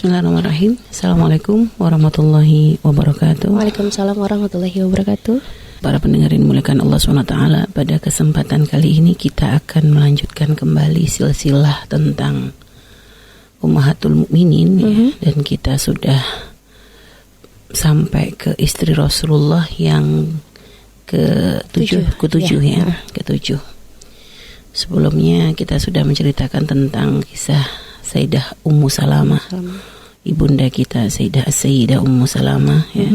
Bismillahirrahmanirrahim. Assalamualaikum warahmatullahi wabarakatuh. Waalaikumsalam warahmatullahi wabarakatuh. Para pendengar yang dimuliakan Allah SWT, pada kesempatan kali ini kita akan melanjutkan kembali silsilah tentang Ummahatul Mukminin, dan kita sudah sampai ke istri Rasulullah yang ketujuh ya. Ketujuh. Sebelumnya kita sudah menceritakan tentang kisah Sayyidah Ummu Salamah, ibunda kita Sayyidah Ummu Salamah ya.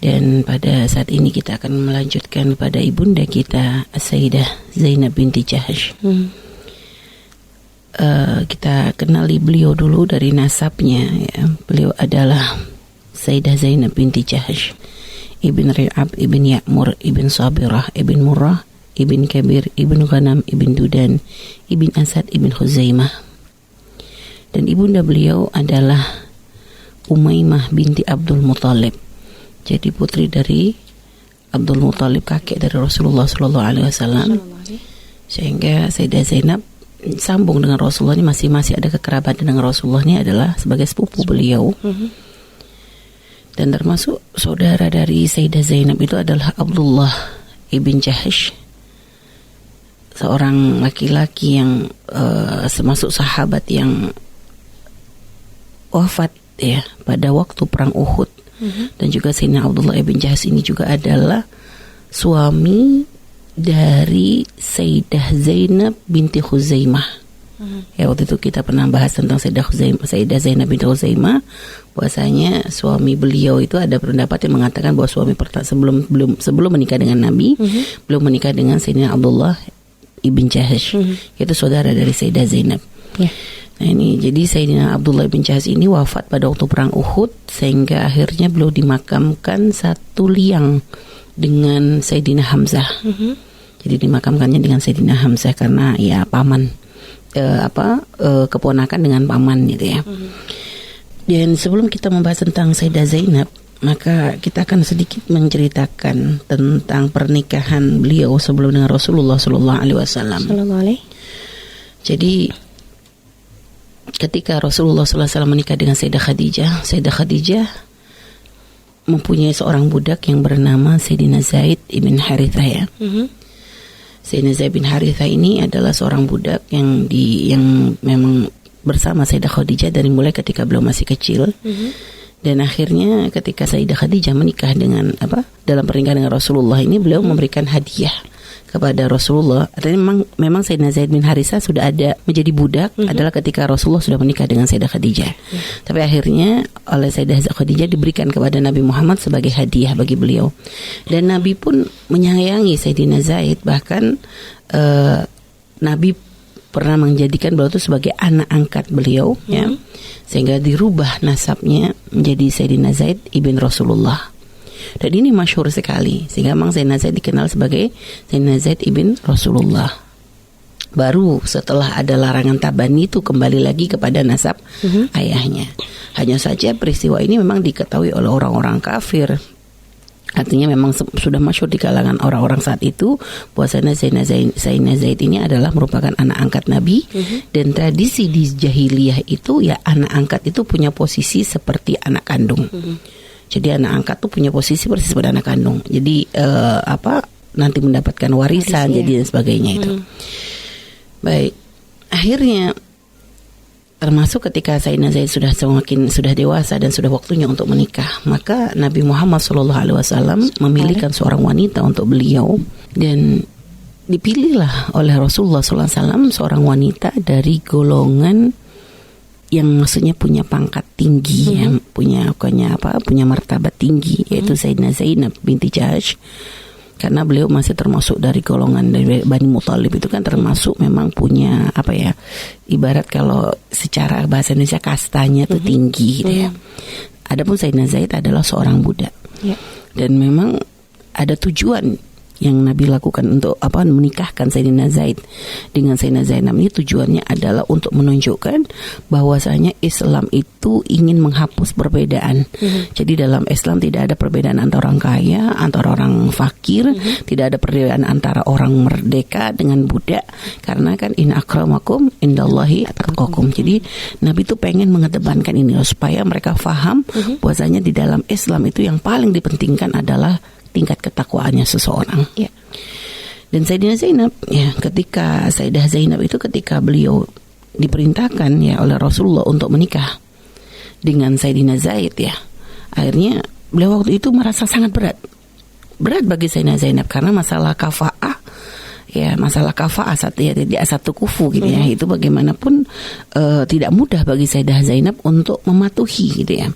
Dan pada saat ini kita akan melanjutkan pada ibunda kita Sayyidah Zainab binti Jahsh. Kita kenali beliau dulu dari nasabnya ya. Beliau adalah Sayyidah Zainab binti Jahsh, ibn Ri'ab, ibn Ya'mur, ibn Sabirah, ibn Murrah, ibn Kabir, ibn Ghanam, ibn Dudan, ibn Asad, ibn Khuzaimah. Dan ibunda beliau adalah Umaymah binti Abdul Muthalib. Jadi putri dari Abdul Muthalib, kakek dari Rasulullah SAW. Sehingga Sayyidah Zainab sambung dengan Rasulullah ini, masih ada kekerabatan dengan Rasulullah ini, adalah sebagai sepupu beliau. Dan termasuk saudara dari Sayyidah Zainab itu adalah Abdullah ibn Jahsh, seorang laki-laki yang termasuk sahabat yang wafat ya pada waktu perang Uhud. Dan juga Sayyidina Abdullah ibn Jahsh ini juga adalah suami dari Sayyidah Zainab binti Khuzaimah. Ya, waktu itu kita pernah bahas tentang Sayyidah Zainab binti Khuzaimah, bahwasanya suami beliau itu ada pendapat yang mengatakan bahwa suami sebelum menikah dengan Nabi, belum menikah dengan Sayyidina Abdullah ibn Jahsh, yaitu saudara dari Sayyidah Zainab. Nah ini, jadi Sayyidina Abdullah bin Jahsh ini wafat pada waktu perang Uhud, sehingga akhirnya beliau dimakamkan satu liang dengan Sayyidina Hamzah. Jadi dimakamkannya dengan Sayyidina Hamzah karena ya paman, keponakan dengan paman gitu ya. Dan sebelum kita membahas tentang Sayyidah Zainab, maka kita akan sedikit menceritakan tentang pernikahan beliau sebelum dengan Rasulullah SAW. Jadi ketika Rasulullah SAW menikah dengan Sayyidah Khadijah mempunyai seorang budak yang bernama Sayyidina Zaid ibn Harithah ya. Sayyidina Zaid bin Harithah ini adalah seorang budak yang memang bersama Sayyidah Khadijah dari mulai ketika beliau masih kecil. Dan akhirnya ketika Sayyidah Khadijah menikah dengan dalam pernikahan dengan Rasulullah ini, beliau memberikan hadiah kepada Rasulullah. Artinya memang Sayyidina Zaid bin Harithah sudah ada menjadi budak adalah ketika Rasulullah sudah menikah dengan Sayyidah Khadijah. Tapi akhirnya oleh Sayyidah Khadijah diberikan kepada Nabi Muhammad sebagai hadiah bagi beliau. Dan Nabi pun menyayangi Sayyidina Zaid, bahkan Nabi pernah menjadikan beliau itu sebagai anak angkat beliau ya. Sehingga dirubah nasabnya menjadi Sayyidina Zaid ibn Rasulullah. Dan ini masyhur sekali, sehingga memang Sayyidina Zaid dikenal sebagai Sayyidina Zaid ibn Rasulullah. Baru setelah ada larangan tabani itu kembali lagi kepada nasab ayahnya. Hanya saja peristiwa ini memang diketahui oleh orang-orang kafir. Artinya memang sudah masyhur di kalangan orang-orang saat itu bahwa Sayyidina Zaid ini adalah merupakan anak angkat Nabi. Dan tradisi di jahiliyah itu ya, anak angkat itu punya posisi seperti anak kandung. Jadi anak angkat tuh punya posisi persis seperti anak kandung. Jadi nanti mendapatkan warisan jadi dan sebagainya itu. Baik. Akhirnya termasuk ketika Sayyidina Zaid sudah dewasa dan sudah waktunya untuk menikah, maka Nabi Muhammad SAW memilihkan seorang wanita untuk beliau, dan dipilihlah oleh Rasulullah SAW seorang wanita dari golongan yang maksudnya punya pangkat tinggi, yang punya martabat tinggi, yaitu Sayyidina Zainab binti Jahsh. Karena beliau masih termasuk dari golongan dari Bani Muthalib, itu kan termasuk memang punya ibarat kalau secara bahasa Indonesia kastanya itu tinggi gitu ya. Adapun Sayyidina Zaid adalah seorang budak. Dan memang ada tujuan yang Nabi lakukan untuk menikahkan Sayyidina Zaid dengan Sayyidina Zainab ini tujuannya adalah untuk menunjukkan bahwasanya Islam itu ingin menghapus perbedaan. Jadi dalam Islam tidak ada perbedaan antara orang kaya, antara orang fakir, tidak ada perbedaan antara orang merdeka dengan budak, karena kan in akramakum indallahi atqakum. Jadi Nabi itu pengen mengedepankan ini supaya mereka faham bahwasanya di dalam Islam itu yang paling dipentingkan adalah tingkat ketakwaannya seseorang. Yeah. Dan Sayyidina Zainab, ya, ketika Sayyidah Zainab itu ketika beliau diperintahkan ya oleh Rasulullah untuk menikah dengan Sayyidina Zaid, ya, akhirnya beliau waktu itu merasa sangat berat bagi Sayyidina Zainab karena masalah kafa'ah, ya, masalah kafa'ah satu kufu gitu ya, itu bagaimanapun tidak mudah bagi Sayyidah Zainab untuk mematuhi gitu ya,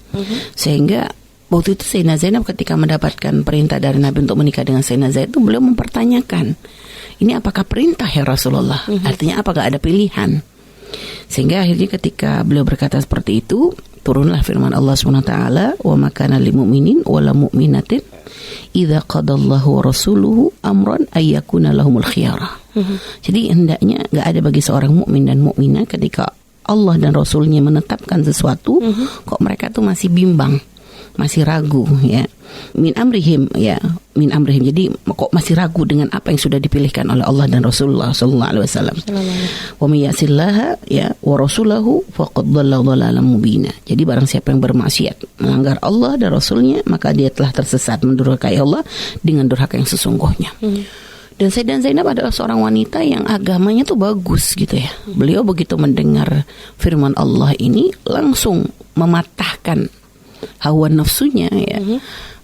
sehingga waktu itu Sayyidina Zainab ketika mendapatkan perintah dari Nabi untuk menikah dengan Sayyidina Zaid itu beliau mempertanyakan, ini apakah perintah ya Rasulullah? Artinya apakah ada pilihan? Sehingga akhirnya ketika beliau berkata seperti itu, turunlah firman Allah SWT, wa ma kana lil mu'minin wala mu'minatin idza qadallahu wa rasuluhu amran ay yakuna lahumul khiyarah. Jadi hendaknya enggak ada bagi seorang mukmin dan mukminah ketika Allah dan Rasulnya menetapkan sesuatu, kok mereka tuh masih bimbang, masih ragu, ya, min amrihim, jadi kok masih ragu dengan apa yang sudah dipilihkan oleh Allah dan Rasulullah sallallahu alaihi wasallam. Wa may yasillaha ya wa rasulahu faqad dhalla dhalalan mubina. Jadi barang siapa yang bermaksiat, melanggar Allah dan Rasulnya, maka dia telah tersesat, mendurhakai Allah dengan durhaka yang sesungguhnya. Dan Sayyidah Zainab adalah seorang wanita yang agamanya tuh bagus gitu ya. Beliau begitu mendengar firman Allah ini langsung mematahkan hawa nafsunya, ya,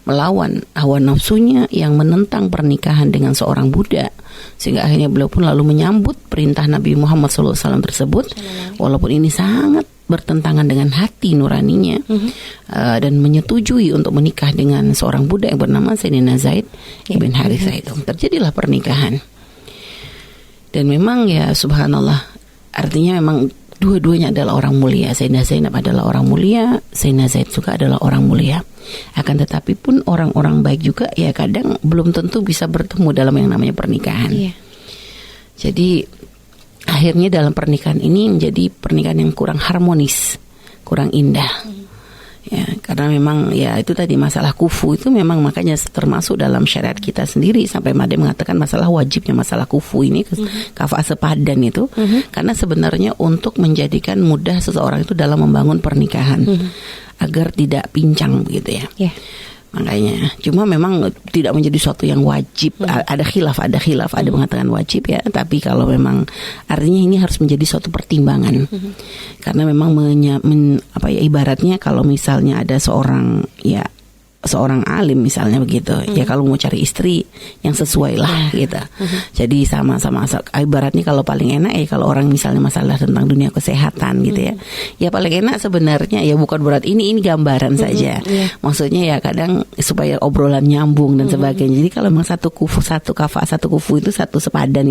melawan hawa nafsunya yang menentang pernikahan dengan seorang budak, sehingga akhirnya beliau pun lalu menyambut perintah Nabi Muhammad SAW tersebut, walaupun ini sangat bertentangan dengan hati nuraninya, dan menyetujui untuk menikah dengan seorang budak yang bernama Sayyidina Zaid ibn Harithah itu. Terjadilah pernikahan, dan memang ya subhanallah, artinya memang dua-duanya adalah orang mulia. Sayyidina Zainab adalah orang mulia, Sayyidina Zaid juga adalah orang mulia. Akan tetapi pun orang-orang baik juga ya kadang belum tentu bisa bertemu dalam yang namanya pernikahan. Jadi akhirnya dalam pernikahan ini menjadi pernikahan yang kurang harmonis, kurang indah. Ya, karena memang ya itu tadi masalah kufu itu memang makanya termasuk dalam syariat kita sendiri, sampai Made mengatakan masalah wajibnya masalah kufu ini, kafa'ah sepadan itu, karena sebenarnya untuk menjadikan mudah seseorang itu dalam membangun pernikahan agar tidak pincang begitu ya. Makanya cuma memang tidak menjadi suatu yang wajib. Ada khilaf, ada mengatakan wajib ya, tapi kalau memang artinya ini harus menjadi suatu pertimbangan. Karena memang ibaratnya kalau misalnya ada seorang alim misalnya begitu, ya kalau mau cari istri yang sesuai lah gitu. Jadi sama-sama ibaratnya kalau paling enak ya kalau orang misalnya masalah tentang dunia kesehatan gitu ya. Ya paling enak sebenarnya ya bukan berat ini gambaran saja. Maksudnya ya kadang supaya obrolan nyambung dan sebagainya. Jadi kalau memang satu kufu itu satu sepadan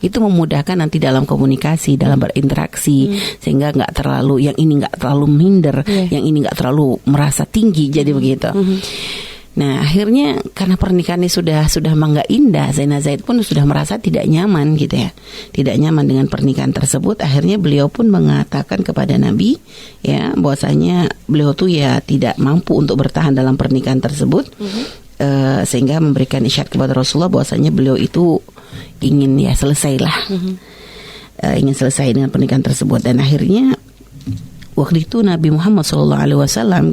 itu memudahkan nanti dalam komunikasi, dalam berinteraksi, sehingga nggak terlalu yang ini nggak terlalu minder, yang ini nggak terlalu merasa tinggi, jadi begitu. Nah akhirnya karena pernikahannya sudah nggak indah, Sayyidina Zaid pun sudah merasa tidak nyaman gitu ya, tidak nyaman dengan pernikahan tersebut. Akhirnya beliau pun mengatakan kepada Nabi ya bahwasanya beliau tuh ya tidak mampu untuk bertahan dalam pernikahan tersebut, sehingga memberikan isyarat kepada Rasulullah bahwasanya beliau itu ingin ya selesailah, ingin selesai dengan pernikahan tersebut. Dan akhirnya waktu itu Nabi Muhammad SAW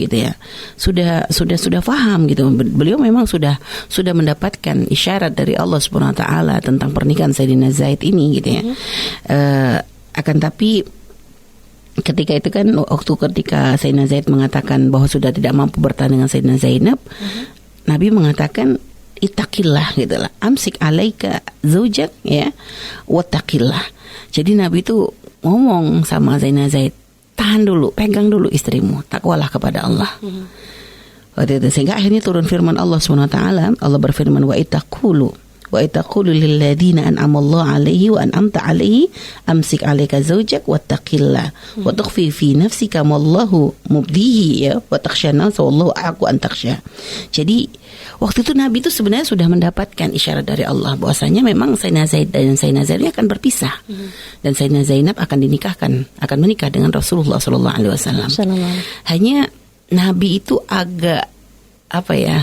gitu ya sudah paham gitu. Beliau memang sudah mendapatkan isyarat dari Allah Subhanahu Wa Taala tentang pernikahan Sayyidina Zaid ini gitu ya. Akan tapi ketika itu kan ketika Sayyidina Zaid mengatakan bahwa sudah tidak mampu bertahan dengan Sayyidina Zainab, Nabi mengatakan ittaqillah gitu lah, amsik alaika zaujak ya wattaqillah. Jadi Nabi itu ngomong sama Sayyidina Zaid, tahan dulu, pegang dulu istrimu, takwalah kepada Allah. Waktu itu sehingga akhirnya turun firman Allah SWT. Allah berfirman wa wa taqulu lil ladzina an'ama Allah 'alaihi wa an'amta 'alaihi amsik 'alaika zawjak wattaqillah wa tukhfi fi nafsika ma Allahu mubdihi ya wa takhshana wallahu a'aqu an takhsha. Jadi waktu itu Nabi itu sebenarnya sudah mendapatkan isyarat dari Allah bahwasanya memang Sayyidina Zaid dan Sayyidina Zaid akan berpisah dan Sayyidina Zainab akan menikah dengan Rasulullah sallallahu alaihi wasallam. Hanya Nabi itu agak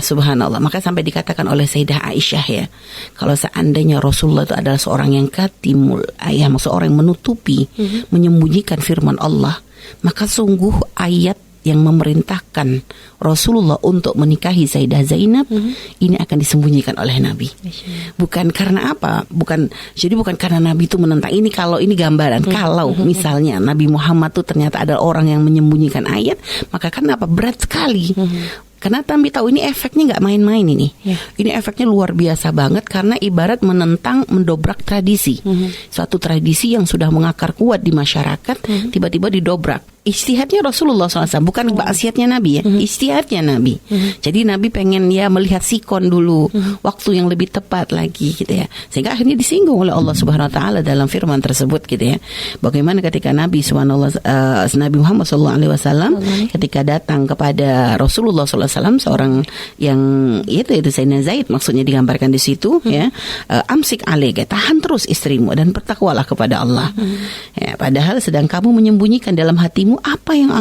subhanallah, maka sampai dikatakan oleh Sayyidah Aisyah ya, kalau seandainya Rasulullah itu adalah seorang yang katimul ayam, seorang yang menutupi, menyembunyikan firman Allah, maka sungguh ayat yang memerintahkan Rasulullah untuk menikahi Sayyidah Zainab ini akan disembunyikan oleh Nabi. Bukan karena apa? Bukan karena Nabi itu menentang ini. Kalau ini gambaran, kalau misalnya Nabi Muhammad itu ternyata adalah orang yang menyembunyikan ayat, maka kenapa berat sekali? Karena Nabi tahu ini efeknya nggak main-main ini. Ini efeknya luar biasa banget karena ibarat menentang, mendobrak tradisi. Suatu tradisi yang sudah mengakar kuat di masyarakat tiba-tiba didobrak. Ijtihadnya Rasulullah SAW, bukan maksiatnya Nabi ya, ijtihadnya Nabi. Jadi Nabi pengen melihat sikon dulu, waktu yang lebih tepat lagi gitu ya. Sehingga akhirnya disinggung oleh Allah Subhanahu Wa Taala dalam firman tersebut gitu ya. Bagaimana ketika Nabi Muhammad SAW ketika datang kepada Rasulullah SAW, seorang yang itu Sayyidina Zaid maksudnya digambarkan di situ ya, amsik alaika, tahan terus istrimu dan bertakwalah kepada Allah. Ya, padahal sedang kamu menyembunyikan dalam hatimu apa yang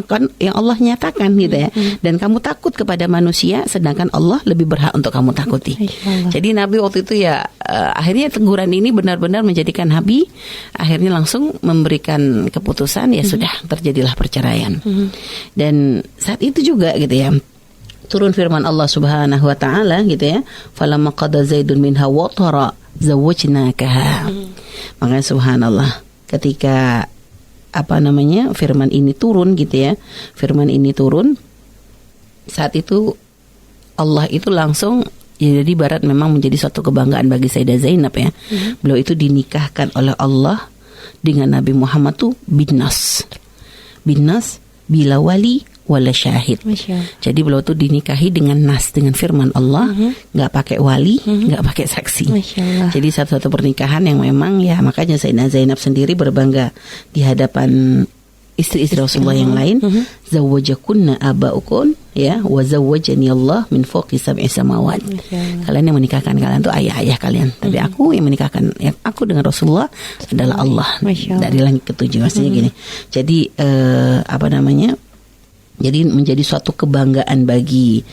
Allah nyatakan gitu ya, dan kamu takut kepada manusia sedangkan Allah lebih berhak untuk kamu takuti. Jadi Nabi waktu itu ya akhirnya teguran ini benar-benar menjadikan Nabi akhirnya langsung memberikan keputusan, ya sudah, terjadilah perceraian. Dan saat itu juga gitu ya turun firman Allah Subhanahu Wa Taala gitu ya, falamma qada Zaidun minha watara zawwajnakaha. Makanya subhanallah ketika firman ini turun gitu ya, firman ini turun saat itu Allah itu langsung ya, jadi barat memang menjadi suatu kebanggaan bagi Sayyidah Zainab ya. Beliau itu dinikahkan oleh Allah dengan Nabi Muhammad tuh binnas bila wali wala syahid. Jadi beliau tuh dinikahi dengan dengan firman Allah, nggak pakai wali, nggak pakai saksi. Jadi satu-satu pernikahan yang memang ya, makanya Sayyidah Zainab sendiri berbangga di hadapan istri-istri Rasulullah yang lain. Zawwajakunna aba'ukun ya, wa zawwajani Allah min fawqi sab'i samawat. Kalian yang menikahkan kalian tuh ayah-ayah kalian, tapi aku yang menikahkan aku dengan Rasulullah adalah Allah dari langit ketujuh. Maksudnya gini. Jadi jadi menjadi suatu kebanggaan bagi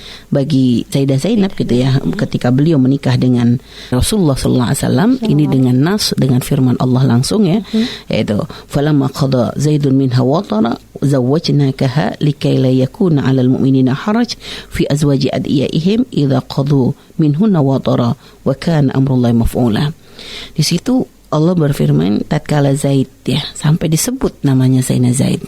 Sayyidah Zainab gitu ya, ketika beliau menikah dengan Rasulullah sallallahu alaihi wasallam ini dengan firman Allah langsung ya, yaitu falamma qada Zaidun minha watara zawwajnakaha likay la yakuna 'alal mu'minina haraj fi azwaji adiyaihim idza qadu minhunna watara wa kana amrullahi maf'ula. Di situ Allah berfirman tatkala Zaid ya, sampai disebut namanya Sayyidina Zaid.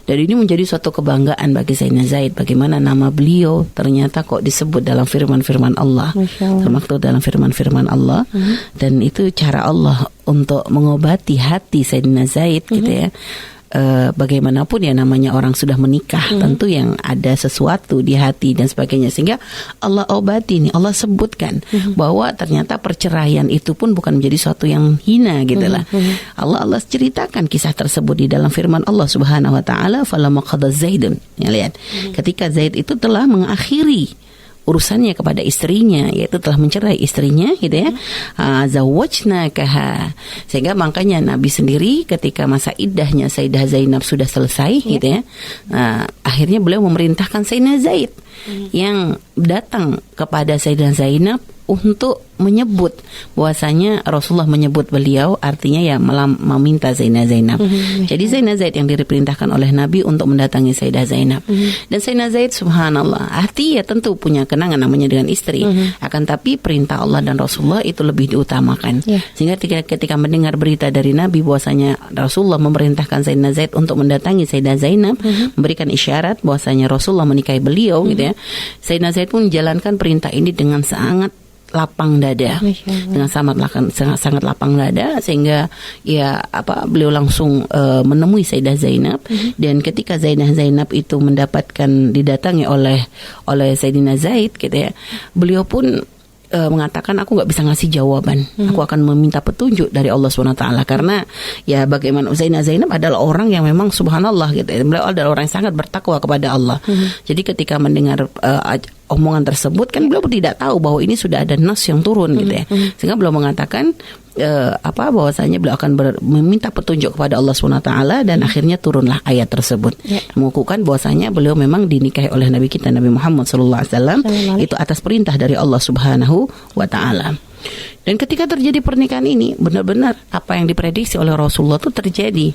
Dan ini menjadi suatu kebanggaan bagi Sayyidina Zaid, bagaimana nama beliau ternyata kok disebut dalam firman-firman Allah, termaktub dalam firman-firman Allah. Dan itu cara Allah untuk mengobati hati Sayyidina Zaid gitu ya. Bagaimanapun ya namanya orang sudah menikah, tentu yang ada sesuatu di hati dan sebagainya, sehingga Allah obati nih, Allah sebutkan bahwa ternyata perceraian itu pun bukan menjadi suatu yang hina gitu lah. Allah ceritakan kisah tersebut di dalam firman Allah Subhanahu Wa Taala, falamma qada Zaidun, ya lihat, ketika Zaid itu telah mengakhiri urusannya kepada istrinya, yaitu telah mencerai istrinya gitu ya, zawwajnakaha. Sehingga makanya Nabi sendiri ketika masa iddahnya Sayyidah Zainab sudah selesai gitu ya, akhirnya beliau memerintahkan Sayyidina Zaid yang datang kepada Sayyidah Zainab untuk menyebut bahwasanya Rasulullah menyebut beliau, artinya ya meminta Sayyidah Zainab. Jadi Sayyidina Zaid yang diperintahkan oleh Nabi untuk mendatangi Sayyidah Zainab. Dan Sayyidina Zaid subhanallah, arti ya tentu punya kenangan namanya dengan istri, akan tapi perintah Allah dan Rasulullah itu lebih diutamakan. Sehingga ketika mendengar berita dari Nabi bahwasanya Rasulullah memerintahkan Sayyidina Zaid untuk mendatangi Sayyidah Zainab, memberikan isyarat bahwasanya Rasulullah menikahi beliau gitu ya, Sayyidina Zaid pun menjalankan perintah ini dengan sangat lapang dada, dengan sangat lapang dada, sehingga ya beliau langsung menemui Sayyidah Zainab. Dan ketika Sayyidah Zainab itu didatangi oleh Sayyidina Zaid gitu ya, beliau pun mengatakan aku nggak bisa ngasih jawaban. Aku akan meminta petunjuk dari Allah SWT. Karena ya bagaimana Zainab adalah orang yang memang subhanallah gitu. Beliau adalah orang yang sangat bertakwa kepada Allah. Jadi ketika mendengar omongan tersebut kan beliau tidak tahu bahwa ini sudah ada nas yang turun gitu ya. Sehingga beliau mengatakan bahwasanya beliau akan meminta petunjuk kepada Allah SWT dan akhirnya turunlah ayat tersebut mengukuhkan bahwasanya beliau memang dinikahi oleh Nabi kita Nabi Muhammad SAW itu atas perintah dari Allah Subhanahu wa taala. Dan ketika terjadi pernikahan ini benar-benar apa yang diprediksi oleh Rasulullah itu terjadi.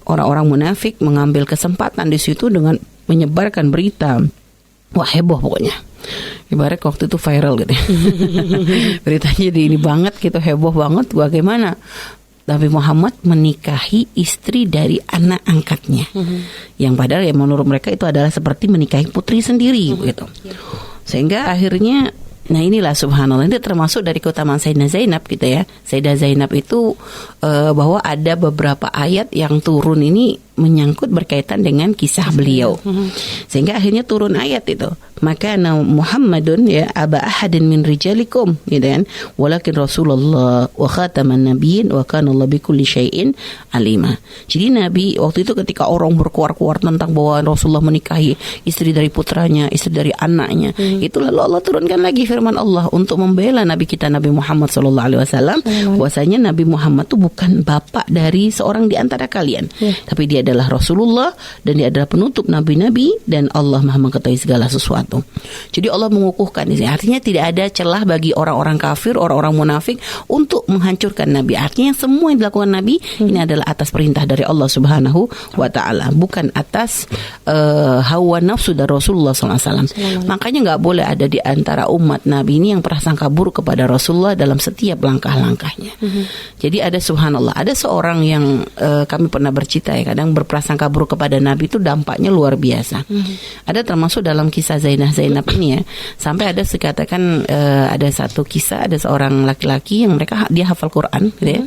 Orang-orang munafik mengambil kesempatan di situ dengan menyebarkan berita. Wah, heboh pokoknya. Ibarat waktu itu viral gitu. Beritanya ini banget gitu, heboh banget. Bagaimana Nabi Muhammad menikahi istri dari anak angkatnya. Yang padahal ya menurut mereka itu adalah seperti menikahi putri sendiri gitu. Sehingga akhirnya nah inilah subhanallah, ini termasuk dari keutamaan Sayyidah Zainab gitu ya. Sayyidah Zainab itu bahwa ada beberapa ayat yang turun ini menyangkut berkaitan dengan kisah beliau. Sehingga akhirnya turun ayat itu. Maka Muhammadun ya aba ahadin min rijalikum gitu kan. Walakin Rasulullah wa khataman nabiyyin wa kana Allah bikulli syai'in alima. Jadi Nabi waktu itu ketika orang berkuar-kuar tentang bahwa Rasulullah menikahi istri dari putranya, istri dari anaknya, itu lalu Allah turunkan lagi firman Allah untuk membela Nabi kita Nabi Muhammad SAW. Bahwasanya Nabi Muhammad itu bukan bapak dari seorang di antara kalian, tapi dia adalah Rasulullah dan dia adalah penutup nabi-nabi dan Allah Maha mengetahui segala sesuatu. Jadi Allah mengukuhkan ini. Artinya tidak ada celah bagi orang-orang kafir, orang-orang munafik untuk menghancurkan Nabi. Artinya semua yang dilakukan Nabi ini adalah atas perintah dari Allah Subhanahu wa taala, bukan atas hawa nafsu dari Rasulullah SAW. Makanya nggak boleh ada di antara umat Nabi ini yang prasangka buruk kepada Rasulullah dalam setiap langkah-langkahnya. Jadi ada subhanallah, ada seorang yang kami pernah bercerita ya, kadang berprasangka buruk kepada Nabi itu dampaknya luar biasa. Ada termasuk dalam kisah Zainab ini ya, sampai ada dikatakan ada satu kisah, ada seorang laki-laki yang dia hafal Quran gitu ya.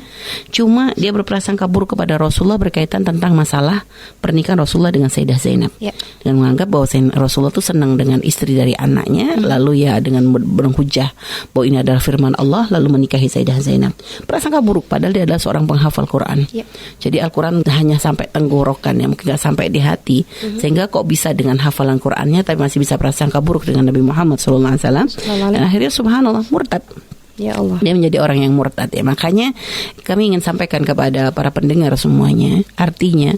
Cuma dia berprasangka buruk kepada Rasulullah berkaitan tentang masalah pernikahan Rasulullah dengan Sayyidah Zainab. Dengan menganggap bahwa Rasulullah itu senang dengan istri dari anaknya, lalu ya dengan berhujah bahwa ini adalah firman Allah, lalu menikahi Sayyidah Zainab. Prasangka buruk padahal dia adalah seorang penghafal Quran. Jadi Al-Quran hanya sampai tenggorokan ya, mungkin gak sampai di hati. Sehingga kok bisa dengan hafalan Qurannya tapi masih bisa prasangka buruk dengan Nabi Muhammad SAW. Dan akhirnya subhanallah murtad. Ya Allah. Dia menjadi orang yang murtad ya. Makanya kami ingin sampaikan kepada para pendengar semuanya, artinya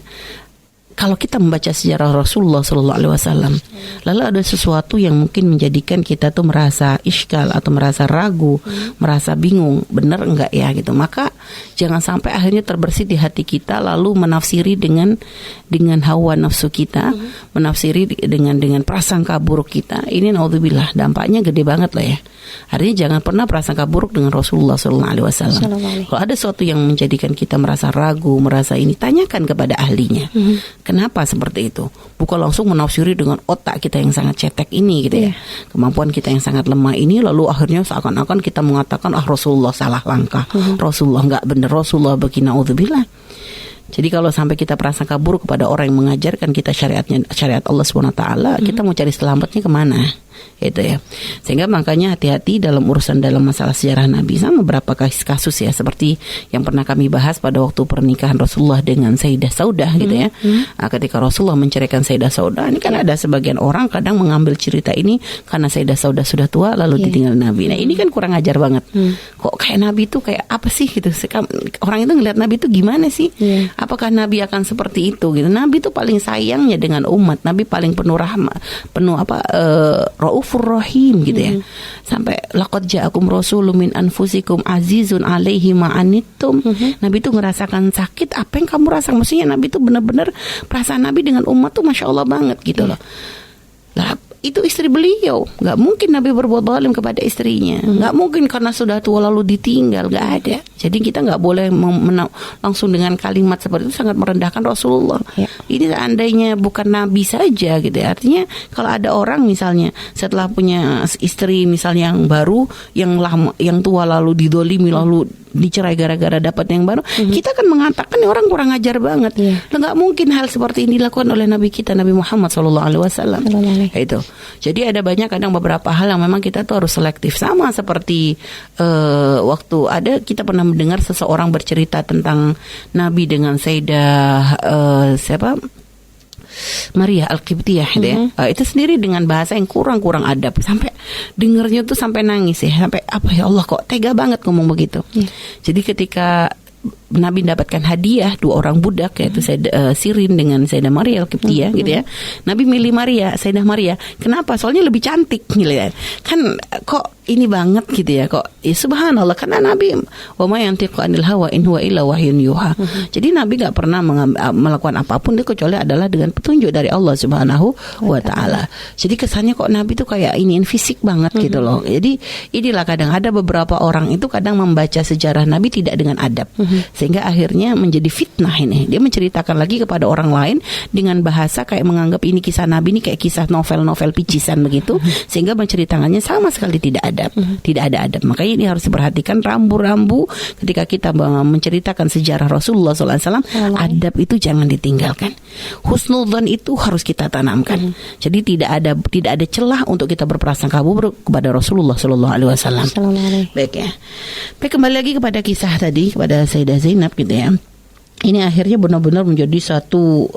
kalau kita membaca sejarah Rasulullah SAW, lalu ada sesuatu yang mungkin menjadikan kita tuh merasa iskal atau merasa ragu, merasa bingung, benar enggak ya gitu. Maka jangan sampai akhirnya terbersih di hati kita lalu menafsiri dengan hawa nafsu kita, menafsiri dengan prasangka buruk kita. Ini naudzubillah, dampaknya gede banget lah ya. Artinya jangan pernah prasangka buruk dengan Rasulullah SAW. Kalau ada sesuatu yang menjadikan kita merasa ragu, merasa ini, tanyakan kepada ahlinya. Kenapa seperti itu? Bukan langsung menafsiri dengan otak kita yang sangat cetek ini gitu ya. Kemampuan kita yang sangat lemah ini, lalu akhirnya seakan-akan kita mengatakan Rasulullah salah langkah, Rasulullah enggak benar, Rasulullah begini, naudzubillah. Jadi kalau sampai kita prasangka buruk kepada orang yang mengajarkan kita syariat Allah SWT, kita mau cari selamatnya kemana? Itu ya. Sehingga makanya hati-hati dalam urusan dalam masalah sejarah Nabi. Sama beberapa kasus ya, seperti yang pernah kami bahas pada waktu pernikahan Rasulullah dengan Sayyidah Saudah gitu ya. Ketika Rasulullah menceraikan Sayyidah Saudah, ini kan ada sebagian orang kadang mengambil cerita ini karena Sayyidah Saudah sudah tua lalu ditinggal Nabi. Nah ini kan kurang ajar banget. Kok kayak Nabi itu kayak apa sih gitu? Orang itu ngelihat Nabi itu gimana sih? Apakah Nabi akan seperti itu gitu? Nabi itu paling sayangnya dengan umat. Nabi paling penuh rahmat, penuh Raufur Rahim gitu ya. Sampai laqad ja'akum rasulun min anfusikum azizun 'alaihi ma anittum. Nabi itu ngerasakan sakit apa yang kamu rasakan. Maksudnya Nabi itu benar-benar perasaan Nabi dengan umat tuh Masya Allah banget gitu loh. Lah itu istri beliau, nggak mungkin Nabi berbuat zalim kepada istrinya, nggak mungkin karena sudah tua lalu ditinggal, nggak ada. Jadi kita nggak boleh langsung dengan kalimat seperti itu sangat merendahkan Rasulullah. Ini seandainya bukan Nabi saja gitu ya. Artinya kalau ada orang misalnya setelah punya istri misalnya yang baru, yang lama, yang tua lalu didolimi lalu dicerai gara-gara dapat yang baru, kita kan mengatakan orang kurang ajar banget. Nggak mungkin hal seperti ini dilakukan oleh Nabi kita, Nabi Muhammad SAW. Itu. Jadi ada banyak kadang beberapa hal yang memang kita tuh harus selektif. Sama seperti waktu ada kita pernah mendengar seseorang bercerita tentang Nabi dengan Sayyidah Maria Al-Qibtiyah gitu ya. Itu sendiri dengan bahasa yang kurang adab, sampai dengernya tuh sampai nangis ya, sampai apa ya Allah kok tega banget ngomong begitu. Jadi ketika Nabi mendapatkan hadiah 2 orang budak yaitu Sirin dengan Sayyidah Maria Al-Qibtiyah gitu ya. Nabi milih Sayyidah Maria. Kenapa? Soalnya lebih cantik gitu ya. Kan kok ini banget gitu ya, kok ya subhanallah, karena Nabi wa ma yantiqu anil hawa in huwa illa wahyun yuha. Jadi Nabi enggak pernah melakukan apapun dia kecuali adalah dengan petunjuk dari Allah Subhanahu wa taala. Jadi kesannya kok Nabi tuh kayak iniin fisik banget gitu loh. Jadi inilah kadang ada beberapa orang itu kadang membaca sejarah Nabi tidak dengan adab. Sehingga akhirnya menjadi fitnah ini. Dia menceritakan lagi kepada orang lain dengan bahasa kayak menganggap ini kisah Nabi ini kayak kisah novel-novel picisan begitu, sehingga menceritakannya sama sekali tidak adab, tidak ada adab. Makanya ini harus diperhatikan rambu-rambu ketika kita menceritakan sejarah Rasulullah SAW. Adab itu jangan ditinggalkan. Husnudzan itu harus kita tanamkan. Jadi tidak ada celah untuk kita berprasangka buruk kepada Rasulullah SAW. Baik ya. Baik, kembali lagi kepada kisah tadi kepada Sayyidah Zainab gitu ya. Ini akhirnya benar-benar menjadi satu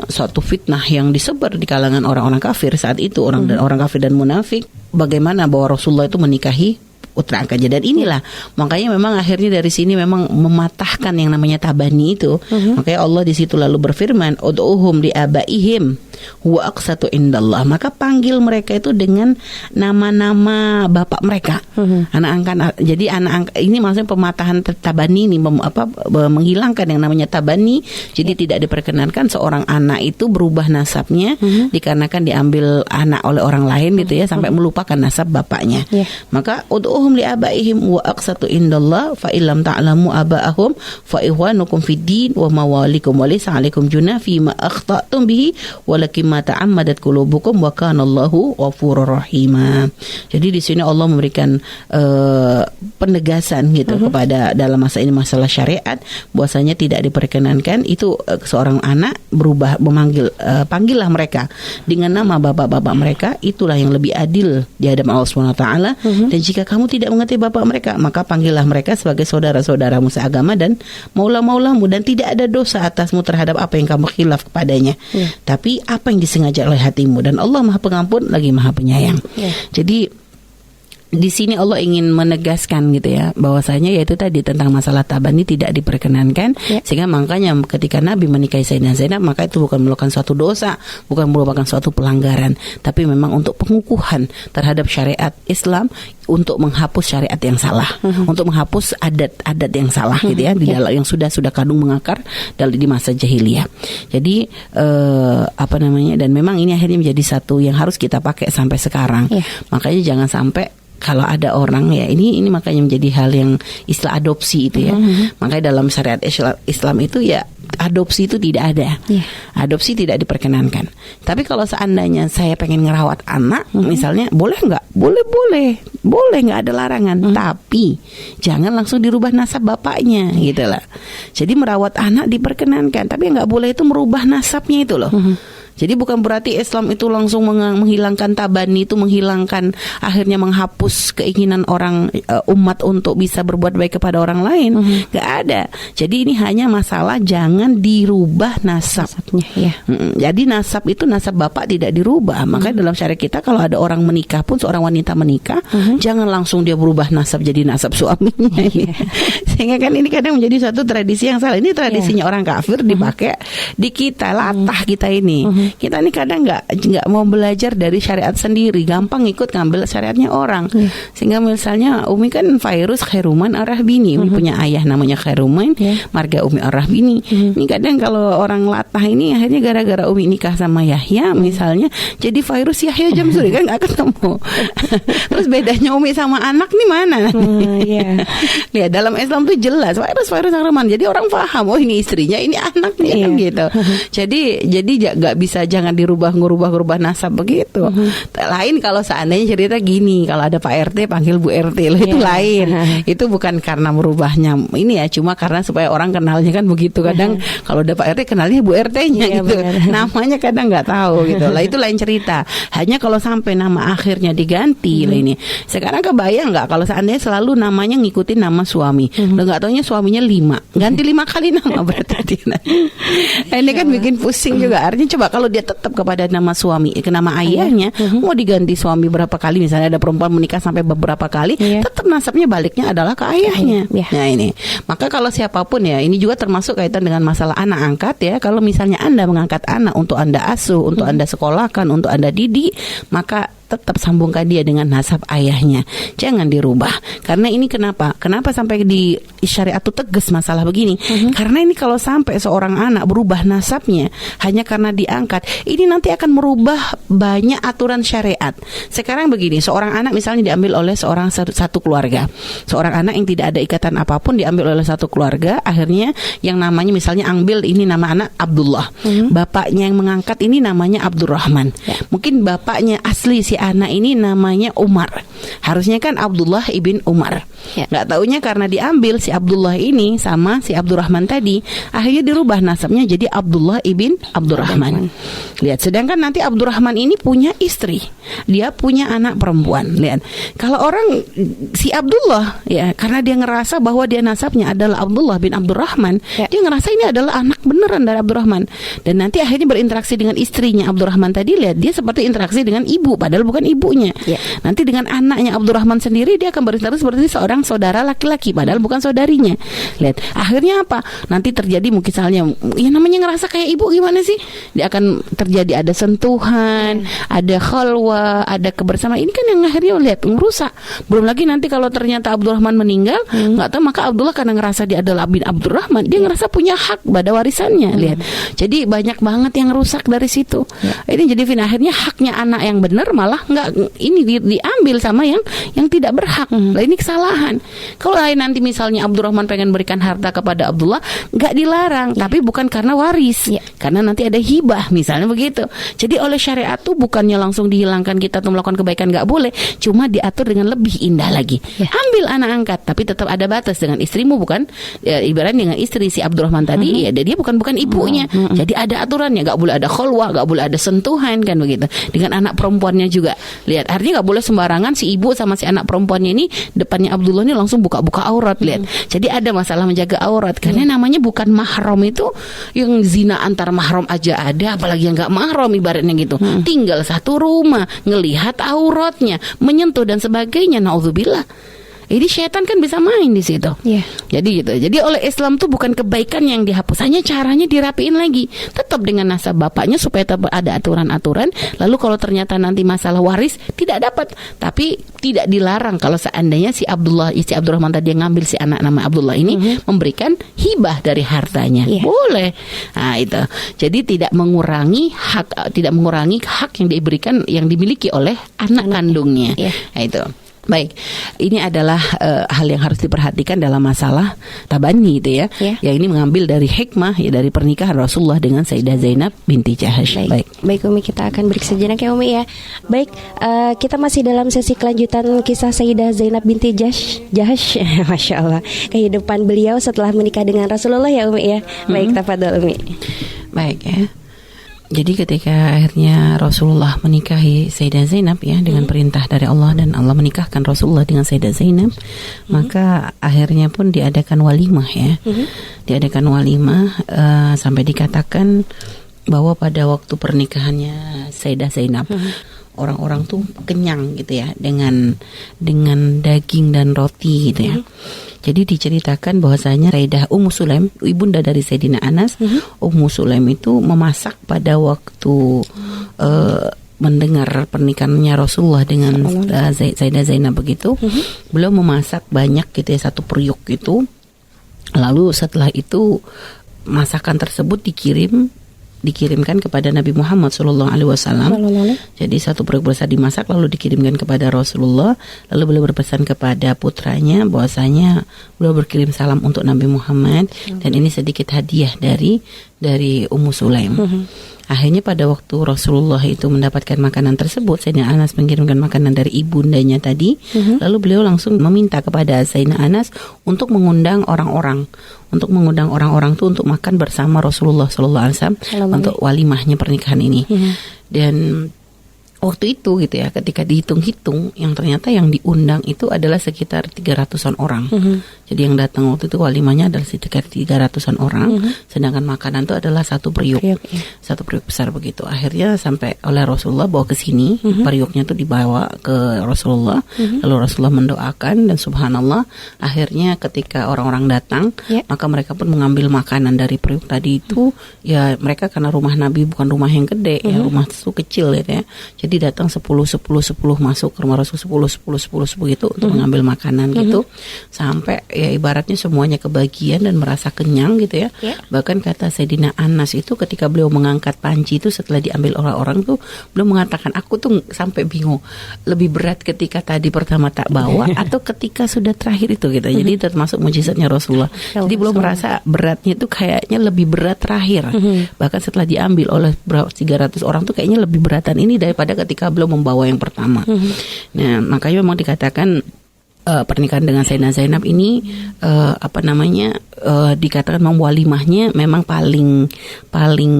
satu fitnah yang disebar di kalangan orang-orang kafir saat itu, orang kafir dan munafik, bagaimana bahwa Rasulullah itu menikahi putra angkatnya. Dan inilah makanya memang akhirnya dari sini memang mematahkan yang namanya tabani itu. Makanya Allah di situ lalu berfirman, ud'uhum li abaihim huwa aqsatu indallah. Maka panggil mereka itu dengan nama-nama bapak mereka. Jadi anak ini maksudnya pematahan tabani ini menghilangkan yang namanya tabani. Jadi tidak diperkenankan seorang anak itu berubah nasabnya dikarenakan diambil anak oleh orang lain gitu ya, sampai melupakan nasab bapaknya. Maka ud'uhum li abaihim wa aqsatu indallah fa illam ta'lamu abaahum fa ihwanukum fid din wa mawalikum wa laysa 'alaikum junah fi ma akhtatum bihi walakin ma ta'ammadat qulubukum wa kana Allahu ghafurur rahim. Jadi di sini Allah memberikan penegasan gitu kepada dalam masa ini masalah syariat bahwasanya tidak diperkenankan itu seorang anak berubah panggillah mereka dengan nama bapak-bapak mereka, itulah yang lebih adil di hadapan Allah Subhanahu wa taala. Dan jika kamu tidak mengerti bapak mereka, maka panggillah mereka sebagai saudara-saudaramu seagama dan maula-maulamu, dan tidak ada dosa atasmu terhadap apa yang kamu khilaf kepadanya. Tapi apa yang disengaja oleh hatimu, dan Allah Maha Pengampun lagi Maha Penyayang. Jadi di sini Allah ingin menegaskan gitu ya, bahwasanya yaitu tadi tentang masalah tabani tidak diperkenankan, sehingga makanya ketika Nabi menikahi Sayyidah Zainab, maka itu bukan merupakan suatu dosa, bukan merupakan suatu pelanggaran, tapi memang untuk pengukuhan terhadap syariat Islam, untuk menghapus syariat yang salah, untuk menghapus adat-adat yang salah gitu ya, di dalam yang sudah kadung mengakar di masa jahiliyah. Jadi dan memang ini akhirnya menjadi satu yang harus kita pakai sampai sekarang. Makanya jangan sampai kalau ada orang ya ini makanya menjadi hal yang istilah adopsi itu ya. Makanya dalam syariat Islam itu ya adopsi itu tidak ada. Adopsi tidak diperkenankan. Tapi kalau seandainya saya pengen ngerawat anak misalnya, boleh nggak? Boleh, nggak ada larangan. Tapi jangan langsung dirubah nasab bapaknya gitu lah. Jadi merawat anak diperkenankan, tapi nggak boleh itu merubah nasabnya itu loh. Jadi bukan berarti Islam itu langsung menghilangkan tabani, itu menghilangkan, akhirnya menghapus keinginan orang umat untuk bisa berbuat baik kepada orang lain. Gak ada. Jadi ini hanya masalah jangan dirubah nasabnya. Jadi nasab itu nasab bapak tidak dirubah. Makanya dalam syariat kita kalau ada orang menikah pun, seorang wanita menikah, jangan langsung dia berubah nasab jadi nasab suaminya. Sehingga kan ini kadang menjadi suatu tradisi yang salah. Ini tradisinya orang kafir dipakai di kita, latah kita ini. Kita nih kadang nggak mau belajar dari syariat sendiri, gampang ikut ngambil syariatnya orang. Sehingga misalnya Umi kan Fairuz Khairuman Ar-Rahbini, Umi punya ayah namanya Khairuman, marga Umi Ar-Rahbini. Ini kadang kalau orang latah ini akhirnya gara-gara Umi nikah sama Yahya misalnya, jadi Fairuz Yahya Jamsuri kan nggak ketemu. Terus bedanya Umi sama anak nih mana? Lihat dalam Islam tuh jelas Fairuz Khairuman. Jadi orang paham, oh ini istrinya, ini anaknya kan gitu. Jadi nggak bisa, jangan dirubah nasab begitu. Lain kalau seandainya cerita gini, kalau ada Pak RT panggil Bu RT, itu lain. Itu bukan karena merubahnya ini ya, cuma karena supaya orang kenalnya kan begitu. Kadang kalau ada Pak RT kenalnya Bu RT-nya gitu. Namanya kadang nggak tahu gitu. Lah itu lain cerita. Hanya kalau sampai nama akhirnya diganti lah ini. Sekarang kebayang nggak kalau seandainya selalu namanya ngikutin nama suami. Lo nggak taunya suaminya 5, ganti 5 kali nama berarti dia. Ini kan bikin pusing juga. Artinya coba kalau dia tetap kepada nama suami, ke nama ayahnya, mau diganti suami berapa kali, misalnya ada perempuan menikah sampai beberapa kali, tetap nasabnya baliknya adalah ke ayahnya. Nah ini, maka kalau siapapun ya, ini juga termasuk kaitan dengan masalah anak angkat ya. Kalau misalnya Anda mengangkat anak untuk Anda asuh, untuk Anda sekolahkan, untuk Anda didik, maka tetap sambungkan dia dengan nasab ayahnya. Jangan dirubah. Karena ini kenapa sampai di syariat itu tegas masalah begini. Karena ini kalau sampai seorang anak berubah nasabnya hanya karena diangkat, ini nanti akan merubah banyak aturan syariat. Sekarang begini, seorang anak misalnya diambil oleh satu keluarga. Seorang anak yang tidak ada ikatan apapun diambil oleh satu keluarga, akhirnya yang namanya misalnya ambil ini nama anak Abdullah. Bapaknya yang mengangkat ini namanya Abdurrahman. Mungkin bapaknya asli si anak ini namanya Umar. Harusnya kan Abdullah ibn Umar. Nggak taunya karena diambil si Abdullah ini sama si Abdurrahman tadi, akhirnya dirubah nasabnya jadi Abdullah ibn Abdurrahman. Lihat, sedangkan nanti Abdurrahman ini punya istri, dia punya anak perempuan. Lihat, kalau orang si Abdullah ya, karena dia ngerasa bahwa dia nasabnya adalah Abdullah bin Abdurrahman, dia ngerasa ini adalah anak beneran dari Abdurrahman. Dan nanti akhirnya berinteraksi dengan istrinya Abdurrahman tadi, lihat dia seperti interaksi dengan ibu padahal bukan ibunya. Nanti dengan anaknya Abdurrahman sendiri dia akan berinteraksi seperti seorang saudara laki-laki padahal bukan saudarinya. Lihat, akhirnya apa? Nanti terjadi mungkin misalnya ya namanya ngerasa kayak ibu gimana sih? Dia akan terjadi ada sentuhan, ada khalwa, ada kebersamaan. Ini kan yang akhirnya lihat merusak. Belum lagi nanti kalau ternyata Abdurrahman meninggal, nggak tahu, maka Abdullah karena ngerasa dia adalah bin Abdurrahman, dia ngerasa punya hak pada warisannya. Lihat. Jadi banyak banget yang rusak dari situ. Ini jadi akhirnya haknya anak yang benar malah nggak ini diambil sama yang tidak berhak. Lah ini kesalahan. Kalau nanti misalnya Abdurrahman pengen berikan harta kepada Abdullah, nggak dilarang, tapi bukan karena waris, karena nanti ada hibah misalnya begitu. Jadi oleh syariat tuh bukannya langsung dihilangkan kita tuh melakukan kebaikan, nggak boleh, cuma diatur dengan lebih indah lagi. Ambil anak angkat, tapi tetap ada batas dengan istrimu, bukan ya, ibaratnya dengan istri si Abdurrahman tadi, ya dia bukan ibunya. Jadi ada aturannya, nggak boleh ada khalwa, nggak boleh ada sentuhan kan begitu. Dengan anak perempuannya juga, lihat, artinya nggak boleh sembarangan si ibu sama si anak perempuannya ini depannya Abdullah ini langsung buka aurat. Lihat, jadi ada masalah menjaga aurat karena namanya bukan mahram. Itu yang zina antar mahram aja ada, apalagi yang nggak mahram ibaratnya gitu. Tinggal satu rumah, ngelihat auratnya, menyentuh dan sebagainya, naudzubillah. Jadi syaitan kan bisa main di situ. Jadi gitu. Jadi oleh Islam tuh bukan kebaikan yang dihapus, hanya caranya dirapiin lagi. Tetap dengan nasab bapaknya supaya tetap ada aturan-aturan. Lalu kalau ternyata nanti masalah waris tidak dapat, tapi tidak dilarang kalau seandainya si Abdullah, istri Abdurrahman tadi yang ngambil si anak nama Abdullah ini memberikan hibah dari hartanya. Boleh. Nah itu. Jadi tidak mengurangi hak yang diberikan, yang dimiliki oleh anak kandungnya. Nah itu. Baik, ini adalah hal yang harus diperhatikan dalam masalah tabani itu ya. Yang ini mengambil dari hikmah ya dari pernikahan Rasulullah dengan Sayyidah Zainab binti Jahash. Baik Umi, kita akan break sejenak ya Umi ya. Baik, kita masih dalam sesi kelanjutan kisah Sayyidah Zainab binti Jahash. Masya Allah, kehidupan beliau setelah menikah dengan Rasulullah ya Umi ya. Baik, tafadhol Umi. Baik ya. Jadi ketika akhirnya Rasulullah menikahi Sayyidah Zainab ya dengan perintah dari Allah, dan Allah menikahkan Rasulullah dengan Sayyidah Zainab, maka akhirnya pun diadakan walimah ya. Diadakan walimah sampai dikatakan bahwa pada waktu pernikahannya Sayyidah Zainab, orang-orang tuh kenyang gitu ya dengan daging dan roti gitu ya. Jadi diceritakan bahwasanya Sayyidah Ummu Sulaim, ibunda dari Sayyidina Anas, Ummu Sulaim itu memasak pada waktu mendengar pernikahannya Rasulullah dengan Sayyidah Zainab begitu. Beliau memasak banyak gitu ya, satu periuk gitu. Lalu setelah itu masakan tersebut dikirimkan kepada Nabi Muhammad SAW. Jadi satu periuk besar dimasak lalu dikirimkan kepada Rasulullah. Lalu beliau berpesan kepada putranya bahwasanya beliau berkirim salam untuk Nabi Muhammad dan ini sedikit hadiah dari Ummu Sulaim. Akhirnya pada waktu Rasulullah itu mendapatkan makanan tersebut, Sayyidina Anas mengirimkan makanan dari ibundanya tadi. Lalu beliau langsung meminta kepada Sayyidina Anas untuk mengundang orang-orang itu untuk makan bersama Rasulullah SAW untuk walimahnya pernikahan ini. Dan waktu itu gitu ya, ketika dihitung-hitung, yang ternyata yang diundang itu adalah sekitar 300-an orang. Jadi yang datang waktu itu walimahnya adalah sekitar 300-an orang, sedangkan makanan itu adalah satu periuk besar begitu. Akhirnya sampai oleh Rasulullah bawa ke sini, periuknya itu dibawa ke Rasulullah, lalu Rasulullah mendoakan dan subhanallah, akhirnya ketika orang-orang datang, maka mereka pun mengambil makanan dari periuk tadi itu. Ya mereka karena rumah Nabi bukan rumah yang gede, ya rumah itu kecil gitu ya. Jadi datang 10 masuk ke rumah Rasul 10 gitu untuk mengambil makanan gitu. Sampai ya ibaratnya semuanya kebagian dan merasa kenyang gitu ya. Bahkan kata Sayyidina Anas itu ketika beliau mengangkat panci itu setelah diambil orang-orang tuh, beliau mengatakan, aku tuh sampai bingung, lebih berat ketika tadi pertama tak bawa atau ketika sudah terakhir itu gitu. Jadi termasuk mujizatnya Rasulullah. Jadi beliau merasa beratnya itu kayaknya lebih berat terakhir. Bahkan setelah diambil oleh 300 orang tuh kayaknya lebih beratan ini daripada ketika beliau membawa yang pertama. Nah, makanya memang dikatakan pernikahan dengan Sayyidina Zainab ini dikatakan memang walimahnya memang paling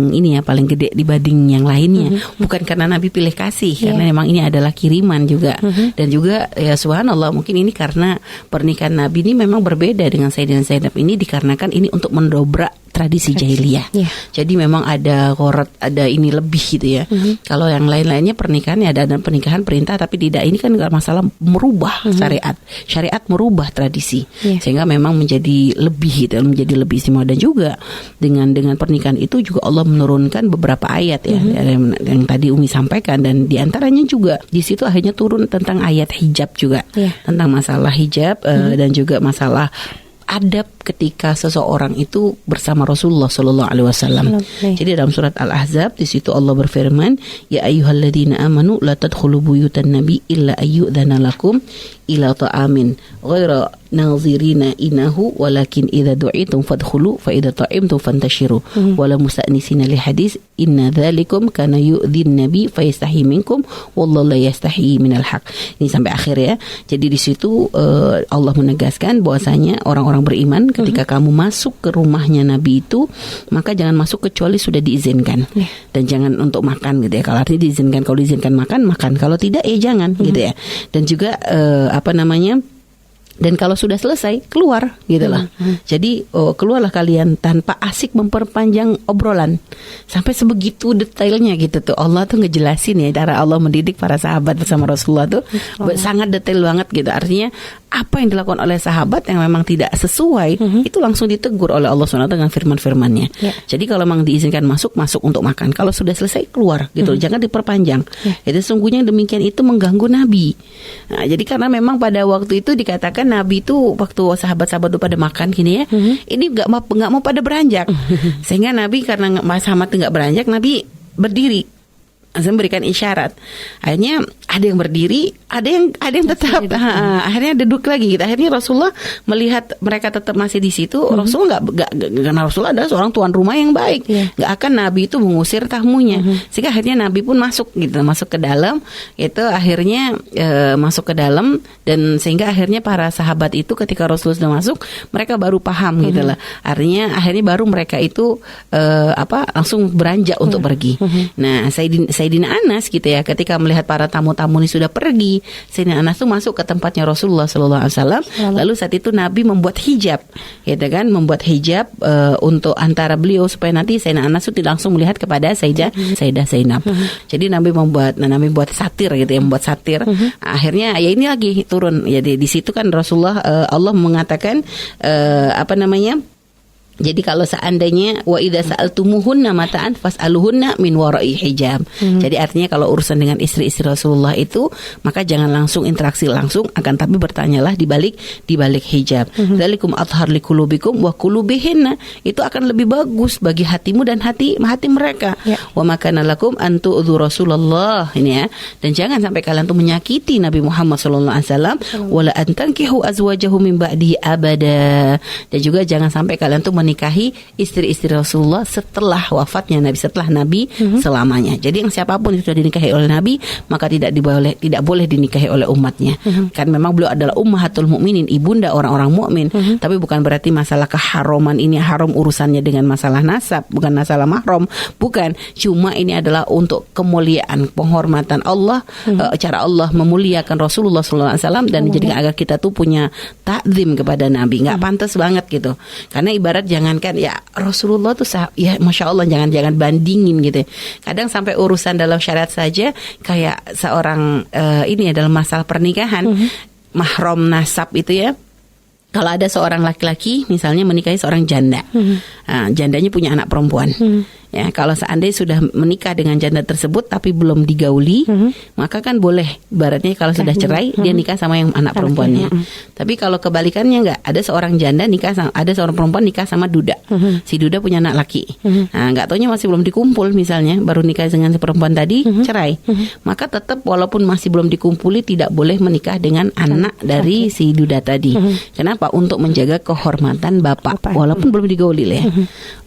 ini ya, paling gede dibanding yang lainnya. Bukan karena Nabi pilih kasih, karena memang ini adalah kiriman juga. Dan juga ya subhanallah, mungkin ini karena pernikahan Nabi ini memang berbeda dengan Sayyidina Zainab ini dikarenakan ini untuk mendobrak tradisi jahiliyah. Jadi memang ada korot, ada ini lebih gitu ya. Kalau yang lain-lainnya pernikahan ya ada pernikahan perintah, tapi tidak, ini kan masalah merubah syariat merubah tradisi, sehingga memang menjadi lebih gitu, menjadi lebih istimewa. Dan juga dengan pernikahan itu juga Allah menurunkan beberapa ayat ya, yang tadi Umi sampaikan, dan diantaranya juga di situ akhirnya turun tentang ayat hijab juga, tentang masalah hijab dan juga masalah adab ketika seseorang itu bersama Rasulullah Sallallahu Alaihi Wasallam. Jadi dalam surat Al-Ahzab di situ Allah berfirman, ya ayyuhalladzina amanu la tadkhulu buyutan nabi illa ayyudzana lakum ila ta'amin ghaira nazirina inahu walakin idza du'itum fadkhulu fa idza ta'imtum fantashiru wala musta'nisina li hadis inna dzalikum kana yu'dhin nabi fa yastahi minkum wallahu la yastahi minal haq. Ini sampai akhir ya. Jadi di situ Allah menegaskan bahwasanya orang-orang beriman ketika kamu masuk ke rumahnya Nabi itu, maka jangan masuk kecuali sudah diizinkan. Dan jangan untuk makan gitu ya. Kalau artinya diizinkan, kalau diizinkan makan, kalau tidak ya jangan gitu ya. Dan juga dan kalau sudah selesai keluar gitulah. Jadi keluarlah kalian tanpa asik memperpanjang obrolan. Sampai sebegitu detailnya gitu tuh. Allah tuh ngejelasin ya, cara Allah mendidik para sahabat bersama Rasulullah tuh sangat detail banget gitu. Artinya apa yang dilakukan oleh sahabat yang memang tidak sesuai itu langsung ditegur oleh Allah SWT dengan firman-firmannya. Jadi kalau memang diizinkan masuk untuk makan. Kalau sudah selesai keluar gitu. Jangan diperpanjang. Jadi sesungguhnya demikian itu mengganggu Nabi. Nah, jadi karena memang pada waktu itu dikatakan Nabi itu waktu sahabat-sahabat itu pada makan gini ya, ini nggak mau pada beranjak, sehingga Nabi karena sahabat nggak beranjak, Nabi berdiri, memberikan isyarat. Akhirnya ada yang berdiri, ada yang tetap, akhirnya duduk lagi. Gitu. Akhirnya Rasulullah melihat mereka tetap masih di situ. Rasulullah karena Rasulullah adalah seorang tuan rumah yang baik, nggak akan Nabi itu mengusir tamunya. Sehingga akhirnya Nabi pun masuk ke dalam. Itu akhirnya masuk ke dalam, dan sehingga akhirnya para sahabat itu ketika Rasulullah sudah masuk, mereka baru paham gitu lah. Artinya akhirnya baru mereka itu langsung beranjak untuk pergi. Nah, Sayyidina Anas gitu ya, ketika melihat para tamu-tamu ini sudah pergi, Sayyidina Anas tuh masuk ke tempatnya Rasulullah SAW. Lalu saat itu Nabi membuat hijab, gitu kan, membuat hijab untuk antara beliau supaya nanti Sayyidina Anas itu langsung melihat kepada Sayyidah Zainab. Jadi Nabi membuat satir gitu ya, membuat satir. Akhirnya ya ini lagi turun. Ya di situ kan Rasulullah Allah mengatakan jadi kalau seandainya wa idza sa'altumuhunna mata'an fas'aluhunna min wara'i hijab. Jadi artinya kalau urusan dengan istri-istri Rasulullah itu maka jangan langsung interaksi langsung, akan tapi bertanyalah di balik hijab. Dzalikum athhar liqulubikum wa qulubihinna. Itu akan lebih bagus bagi hatimu dan hati mereka. Wa makana lakum an tu'dzu Rasulullah, ini ya. Dan jangan sampai kalian tuh menyakiti Nabi Muhammad sallallahu alaihi wasallam, wala antankihu azwajahu min ba'di abada. Dan juga jangan sampai kalian tuh menikahi istri-istri Rasulullah setelah wafatnya Nabi, setelah Nabi selamanya. Jadi yang siapapun yang sudah dinikahi oleh Nabi maka tidak boleh dinikahi oleh umatnya. Kan memang beliau adalah ummahatul mukminin, ibunda orang-orang mukmin. Tapi bukan berarti masalah keharuman ini haram urusannya dengan masalah nasab, bukan masalah mahram, bukan. Cuma ini adalah untuk kemuliaan, penghormatan Allah, cara Allah memuliakan Rasulullah SAW dan menjadikan agar kita tuh punya takzim kepada Nabi. Nggak pantas banget gitu. Karena ibarat jangankan ya Rasulullah tuh ya Masya Allah, jangan bandingin gitu. Kadang sampai urusan dalam syariat saja kayak seorang ini ya dalam masalah pernikahan, mahram nasab itu ya. Kalau ada seorang laki-laki misalnya menikahi seorang janda, jandanya punya anak perempuan. Ya, kalau seandainya sudah menikah dengan janda tersebut tapi belum digauli, maka kan boleh, ibaratnya kalau sudah cerai dia nikah sama yang anak perempuannya. Tapi kalau kebalikannya enggak, ada seorang janda ada seorang perempuan nikah sama duda. Si duda punya anak laki. Nah, enggak taunya masih belum dikumpul misalnya, baru nikah dengan si perempuan tadi, cerai. Maka tetap walaupun masih belum dikumpuli tidak boleh menikah dengan anak dari si duda tadi. Kenapa? Untuk menjaga kehormatan bapak walaupun belum digauli ya.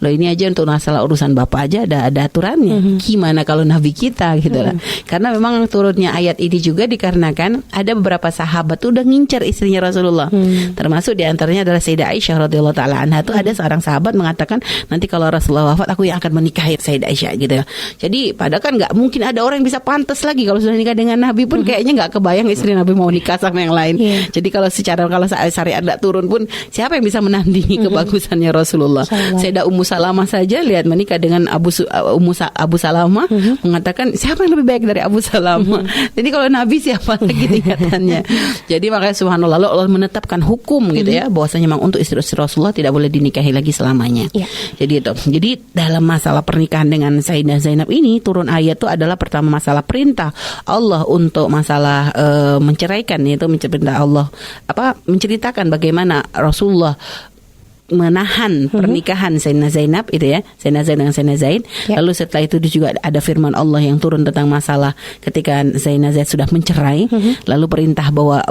Loh, ini aja untuk masalah urusan bapak aja ada aturannya. Gimana kalau Nabi kita gitu lah. Karena memang turunnya ayat ini juga dikarenakan ada beberapa sahabat tuh udah ngincer istrinya Rasulullah. Termasuk diantaranya adalah Sayyidah Aisyah radhiyallahu taala anha. Tuh ada seorang sahabat mengatakan nanti kalau Rasulullah wafat aku yang akan menikahi Sayyidah Aisyah gitu. Jadi padahal kan nggak mungkin ada orang yang bisa pantas lagi kalau sudah nikah dengan Nabi pun kayaknya nggak kebayang istri Nabi mau nikah sama yang lain. Jadi kalau syariat nggak turun pun siapa yang bisa menandingi kebagusannya Rasulullah. Sayyidah Ummu Salamah saja lihat menikah dengan Abu Salamah, mengatakan siapa yang lebih baik dari Abu Salamah. Jadi kalau Nabi siapa lagi tingkatannya. Jadi makanya subhanallah Allah menetapkan hukum gitu ya, bahwasanya memang untuk istri-istri Rasulullah tidak boleh dinikahi lagi selamanya. Jadi itu. Jadi dalam masalah pernikahan dengan Sayyidah Zainab ini turun ayat itu adalah pertama masalah perintah Allah untuk masalah menceraikan, yaitu perintah Allah menceritakan bagaimana Rasulullah menahan pernikahan Sayyidina Zainab itu ya, Sayyidina Zainab dengan Sayyidina Zaid. Lalu setelah itu juga ada firman Allah yang turun tentang masalah ketika Sayyidina Zaid sudah mencerai, lalu perintah bahwa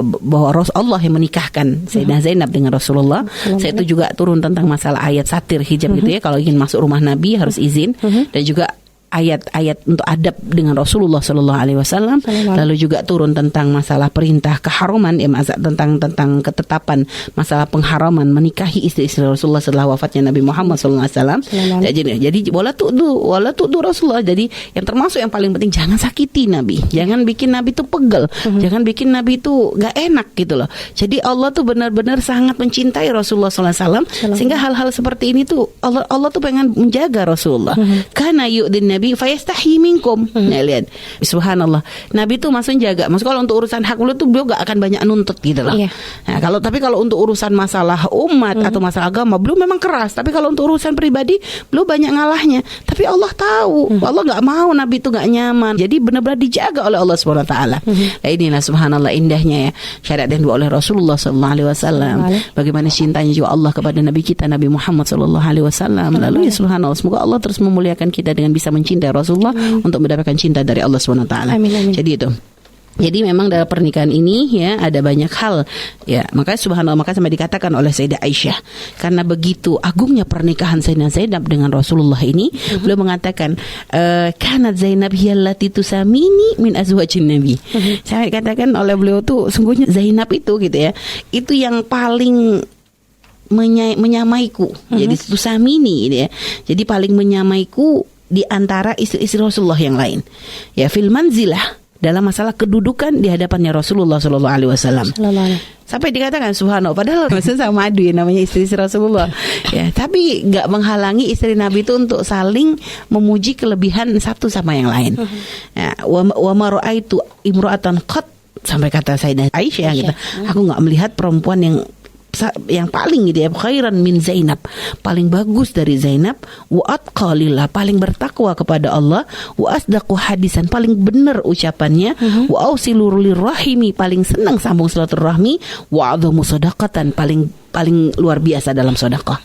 Allah yang menikahkan Sayyidina Zainab dengan Rasulullah. Setelah itu juga turun tentang masalah ayat satir hijab gitu ya, kalau ingin masuk rumah Nabi harus izin, dan juga ayat-ayat untuk adab dengan Rasulullah Sallallahu Alaihi Wasallam. Lalu juga turun tentang masalah perintah keharuman, ya tentang ketetapan masalah pengharaman menikahi istri-istri Rasulullah setelah wafatnya Nabi Muhammad Sallallahu Alaihi Wasallam. Jadi wala tu'du Rasulullah. Jadi yang termasuk yang paling penting jangan sakiti Nabi, jangan bikin Nabi itu pegel, jangan bikin Nabi itu nggak enak gitu loh. Jadi Allah tuh benar-benar sangat mencintai Rasulullah Sallallahu Alaihi Wasallam sehingga hal-hal seperti ini tuh Allah tuh pengen menjaga Rasulullah. Karena yu'din Nabi fayastahi minkum. Nah, lihat. Subhanallah. Nabi itu maksudnya jaga. Maksud kalau untuk urusan hak beliau tuh beliau gak akan banyak nuntut gitu lah. Nah, tapi kalau untuk urusan masalah umat atau masalah agama beliau memang keras. Tapi kalau untuk urusan pribadi beliau banyak ngalahnya. Tapi Allah tahu. Allah gak mau Nabi itu gak nyaman. Jadi benar-benar dijaga oleh Allah Subhanahu wa taala. Nah, inilah subhanallah indahnya ya syariat yang dibawa oleh Rasulullah sallallahu alaihi wasallam. Bagaimana cintanya juga Allah kepada Nabi kita Nabi Muhammad sallallahu alaihi wasallam. Lalu ya subhanallah, semoga Allah terus memuliakan kita dengan bisa mencintai Rasulullah untuk mendapatkan cinta dari Allah Subhanahu wa taala. Jadi itu. Jadi memang dalam pernikahan ini ya ada banyak hal ya, makanya subhanallah, maka sampai dikatakan oleh Sayyidah Aisyah karena begitu agungnya pernikahan Sayyidina Zainab dengan Rasulullah ini, beliau mengatakan kanat Zainab hiyallati tusamini min azwajin Nabi. Saya katakan oleh beliau tuh sungguhnya Zainab itu gitu ya, itu yang paling menyamaiku. Jadi tusamini ya. Jadi paling menyamaiku di antara istri-istri Rasulullah yang lain. Ya, fil manzilah, dalam masalah kedudukan di hadapannya Rasulullah sallallahu alaihi wasallam. Sampai dikatakan subhanallah, padahal maksudnya sama madu ya namanya istri Rasulullah. Ya, tapi enggak menghalangi istri Nabi itu untuk saling memuji kelebihan satu sama yang lain. Ya, wa ma ra'aitu imra'atan qat, sampai kata Sayyidah Aisyah gitu. Aku enggak melihat perempuan yang paling gitu ya, khairan min Zainab, paling bagus dari Zainab, wa atqalillah, paling bertakwa kepada Allah, wa asdaqu hadisan, paling benar ucapannya, wa ausilur lirrahimi, paling senang sambung silaturahmi, wa adhamu shadaqatan, paling luar biasa dalam sedekah.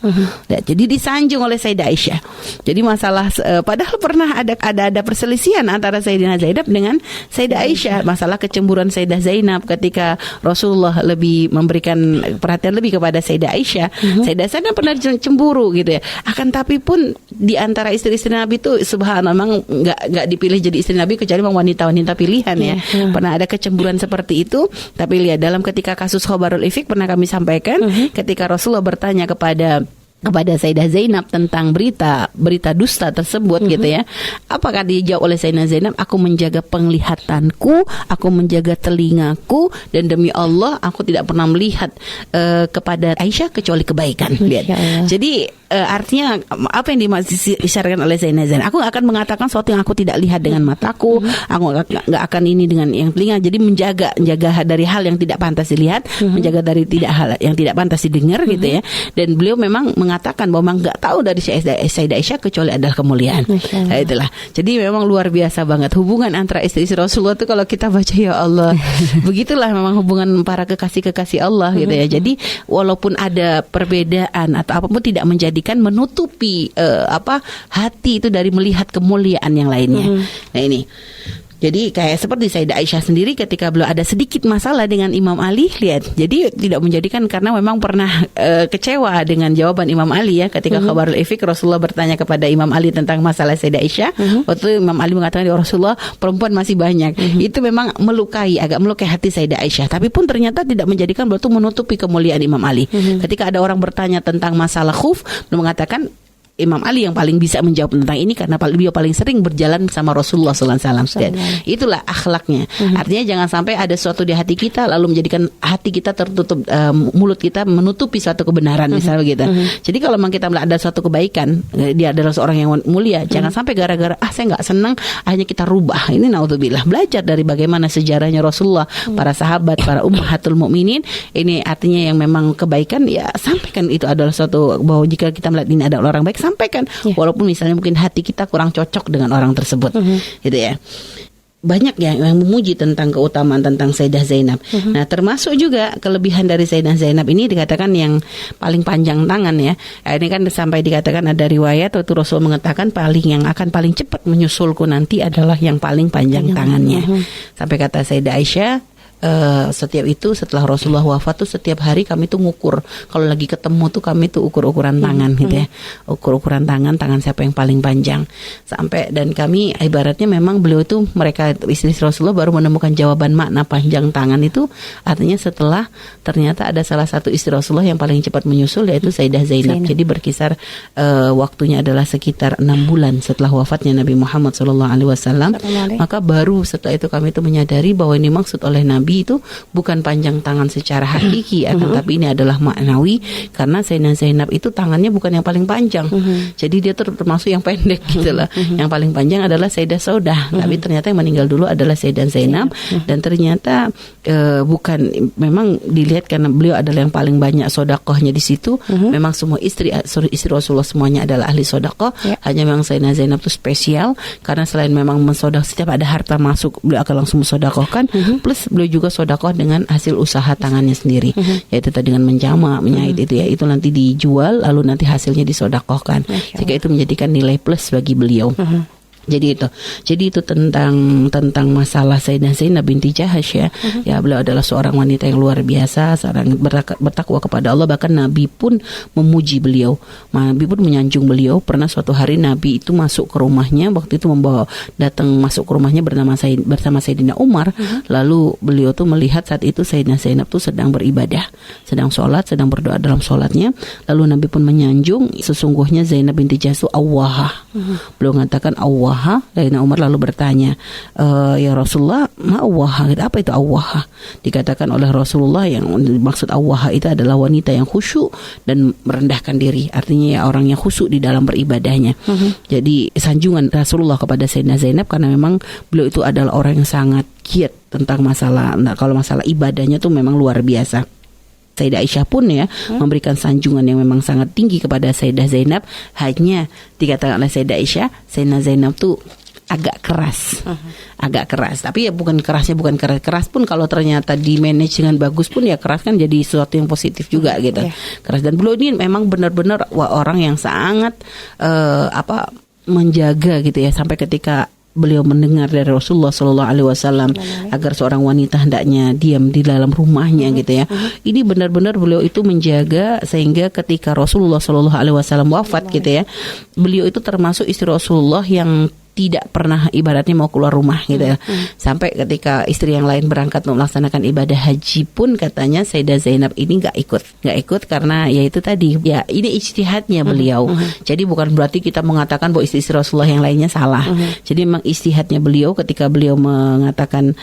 Ya, jadi disanjung oleh Sayyidah Aisyah. Jadi masalah padahal pernah ada perselisihan antara Sayyidina Zainab dengan Sayyidah Aisyah, masalah kecemburuan Sayyidah Zainab ketika Rasulullah lebih memberikan perhatian lebih kepada Sayyidah Aisyah. Sayyidah Zainab pernah cemburu gitu ya. Akan tapi pun di antara istri-istri Nabi itu subhanallah memang enggak dipilih jadi istri Nabi kecuali memang wanita-wanita pilihan ya. Pernah ada kecemburuan seperti itu, tapi lihat dalam ketika kasus Khabarul Ifk pernah kami sampaikan ketika Rasulullah bertanya kepada Sayyidah Zainab tentang berita dusta tersebut gitu ya. Apakah dijawab oleh Sayyidah Zainab, aku menjaga penglihatanku, aku menjaga telingaku, dan demi Allah aku tidak pernah melihat kepada Aisyah kecuali kebaikan. Lihat. Jadi artinya apa yang diisyaratkan oleh Sayyidah Zainab, aku akan mengatakan sesuatu yang aku tidak lihat dengan mataku, aku nggak akan ini dengan yang telinga. Jadi menjaga dari hal yang tidak pantas dilihat, menjaga dari hal yang tidak pantas didengar gitu ya. Dan beliau memang mengatakan bahwa memang nggak tahu dari Sayyidah Aisyah kecuali adalah kemuliaan. Nah, itulah. Jadi memang luar biasa banget hubungan antara istri-istri Rasulullah itu kalau kita baca ya Allah. Begitulah memang hubungan para kekasih-kekasih Allah gitu ya. Jadi walaupun ada perbedaan atau apapun tidak menjadikan menutupi hati itu dari melihat kemuliaan yang lainnya. Nah ini. Jadi kayak seperti Sayyidah Aisyah sendiri ketika beliau ada sedikit masalah dengan Imam Ali, lihat. Jadi tidak menjadikan, karena memang pernah kecewa dengan jawaban Imam Ali ya ketika Khabarul Ifk Rasulullah bertanya kepada Imam Ali tentang masalah Sayyidah Aisyah. Waktu Imam Ali mengatakan ya Rasulullah, perempuan masih banyak. Itu memang agak melukai hati Sayyidah Aisyah. Tapi pun ternyata tidak menjadikan beliau itu menutupi kemuliaan Imam Ali. Ketika ada orang bertanya tentang masalah khuf, beliau mengatakan Imam Ali yang paling bisa menjawab tentang ini karena beliau paling sering berjalan bersama Rasulullah SAW. Itulah akhlaknya. Artinya jangan sampai ada sesuatu di hati kita lalu menjadikan hati kita tertutup, mulut kita menutupi suatu kebenaran misalnya gitu. Jadi kalau memang kita melihat ada suatu kebaikan, dia adalah seorang yang mulia, jangan sampai gara-gara saya nggak senang akhirnya kita rubah. Ini naudzubillah. Belajar dari bagaimana sejarahnya Rasulullah, para sahabat, para ummahatul mukminin. Ini artinya yang memang kebaikan ya sampaikan, itu adalah suatu bahwa jika kita melihat ini ada orang baik, sampaikan, walaupun misalnya mungkin hati kita kurang cocok dengan orang tersebut, gitu ya. Banyak yang memuji tentang keutamaan tentang Sayyidah Zainab. Nah, termasuk juga kelebihan dari Sayyidah Zainab ini dikatakan yang paling panjang tangan ya. Ini kan sampai dikatakan ada riwayat waktu Rasul mengatakan yang akan paling cepat menyusulku nanti adalah yang paling panjang tangannya. Sampai kata Sayyidah Aisyah, setiap itu setelah Rasulullah wafat tuh setiap hari kami tuh ngukur, kalau lagi ketemu tuh kami tuh ukur-ukuran tangan gitu ya, ukur-ukuran tangan siapa yang paling panjang, sampai dan kami ibaratnya memang beliau itu mereka istri Rasulullah baru menemukan jawaban makna panjang tangan itu artinya setelah ternyata ada salah satu istri Rasulullah yang paling cepat menyusul yaitu Sayyidah Zainab. Jadi berkisar waktunya adalah sekitar 6 bulan setelah wafatnya Nabi Muhammad SAW. Maka baru setelah itu kami itu menyadari bahwa ini maksud oleh Nabi itu bukan panjang tangan secara hakiki, tapi ini adalah maknawi, karena Sayyidah Zainab itu tangannya bukan yang paling panjang, jadi dia termasuk yang pendek gitu lah. Yang paling panjang adalah Sayyidah Saudah, tapi ternyata yang meninggal dulu adalah Sayyidah Zainab. Dan ternyata bukan, memang dilihat karena beliau adalah yang paling banyak sedekahnya di situ. Memang semua istri Rasulullah semuanya adalah ahli sedekah, hanya memang Sayyidah Zainab itu spesial karena selain memang mensedekah, setiap ada harta masuk beliau akan langsung mensedekahkan, plus beliau juga sedekah dengan hasil usaha tangannya sendiri, yaitu tadi dengan menjama, menyait itu ya, itu nanti dijual lalu nanti hasilnya disedekahkan, sehingga itu menjadikan nilai plus bagi beliau. Jadi itu tentang masalah Sayyidah Zainab binti Jahash ya. Ya, beliau adalah seorang wanita yang luar biasa, seorang bertakwa kepada Allah, bahkan Nabi pun memuji beliau. Nabi pun menyanjung beliau. Pernah suatu hari Nabi itu masuk ke rumahnya, waktu itu masuk ke rumahnya bersama Sayyidina Umar. Lalu beliau tuh melihat saat itu Sayyidah Zainab tuh sedang beribadah, sedang sholat, sedang berdoa dalam sholatnya. Lalu Nabi pun menyanjung, sesungguhnya Zainab binti Jahash itu awwahah, Beliau mengatakan awwaha. Sayyidina Umar lalu bertanya, ya Rasulullah, ma awwaha? Apa itu awwaha? Dikatakan oleh Rasulullah yang maksud awwaha itu adalah wanita yang khusyuk dan merendahkan diri. Artinya ya orang yang khusyuk di dalam beribadahnya. Jadi sanjungan Rasulullah kepada Sayyidah Zainab karena memang beliau itu adalah orang yang sangat giat tentang kalau masalah ibadahnya tuh memang luar biasa. Sayyidah Aisyah pun ya memberikan sanjungan yang memang sangat tinggi kepada Sayyidah Zainab. Hanya dikatakan oleh Sayyidah Aisyah, Sayyidah Zainab tuh agak keras. Agak keras. Tapi ya bukan bukan keras pun kalau ternyata di manage dengan bagus pun ya keras kan jadi sesuatu yang positif juga gitu. Keras. Dan beliau ini memang benar-benar orang yang sangat menjaga gitu ya, sampai ketika beliau mendengar dari Rasulullah Shallallahu Alaihi Wasallam agar seorang wanita hendaknya diam di dalam rumahnya gitu ya. Ini benar-benar beliau itu menjaga sehingga ketika Rasulullah Shallallahu Alaihi Wasallam wafat gitu ya, beliau itu termasuk istri Rasulullah yang tidak pernah ibaratnya mau keluar rumah gitu ya. Sampai ketika istri yang lain berangkat untuk melaksanakan ibadah haji pun katanya Sayyidah Zainab ini nggak ikut karena ya itu tadi ya ini ijtihadnya beliau. Jadi bukan berarti kita mengatakan bahwa istri Rasulullah yang lainnya salah. Jadi memang ijtihadnya beliau ketika beliau mengatakan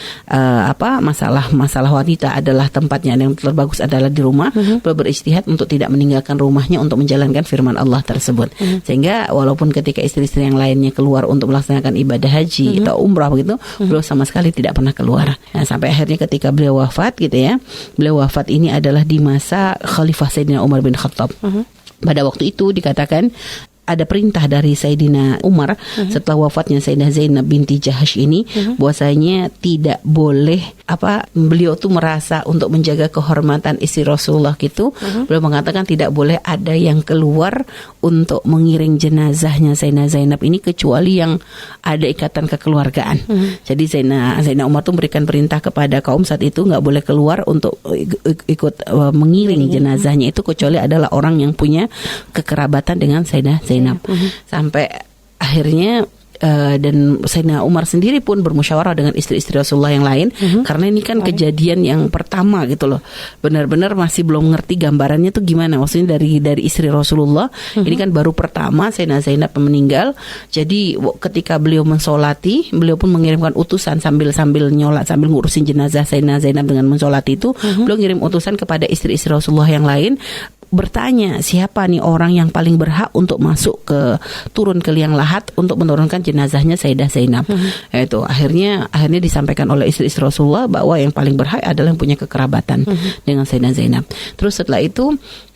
masalah wanita adalah tempatnya yang terbagus adalah di rumah. Beliau berijtihad untuk tidak meninggalkan rumahnya untuk menjalankan firman Allah tersebut. Sehingga walaupun ketika istri-istri yang lainnya keluar untuk melaksanakan ibadah haji atau umrah begitu, beliau sama sekali tidak pernah keluar. Nah, sampai akhirnya ketika beliau wafat gitu ya, beliau wafat ini adalah di masa Khalifah Sayyidina Umar bin Khattab. Pada waktu itu dikatakan ada perintah dari Sayyidina Umar setelah wafatnya Sayyidah Zainab binti Jahash ini bahwasanya tidak boleh beliau tuh merasa untuk menjaga kehormatan istri Rasulullah gitu. Beliau mengatakan tidak boleh ada yang keluar untuk mengiring jenazahnya Sayyidah Zainab ini kecuali yang ada ikatan kekeluargaan. Jadi Sayyidina Umar tuh memberikan perintah kepada kaum saat itu nggak boleh keluar untuk ikut mengiring jenazahnya itu kecuali adalah orang yang punya kekerabatan dengan Sayyidah Zainab. Sampai akhirnya dan Sayyidina Umar sendiri pun bermusyawarah dengan istri-istri Rasulullah yang lain karena ini kan kejadian yang pertama gitu loh. Benar-benar masih belum ngerti gambarannya tuh gimana. Maksudnya dari istri Rasulullah ini kan baru pertama Sayyidina Zainab meninggal. Jadi ketika beliau mensolati, beliau pun mengirimkan utusan sambil nyolat, sambil ngurusin jenazah Sayyidina Zainab dengan mensolati itu, beliau ngirim utusan kepada istri-istri Rasulullah yang lain bertanya siapa nih orang yang paling berhak untuk masuk turun ke liang lahat untuk menurunkan jenazahnya Sayyidah Zainab. Itu akhirnya disampaikan oleh istri-istri Rasulullah bahwa yang paling berhak adalah yang punya kekerabatan dengan Sayyidah Zainab. Terus setelah itu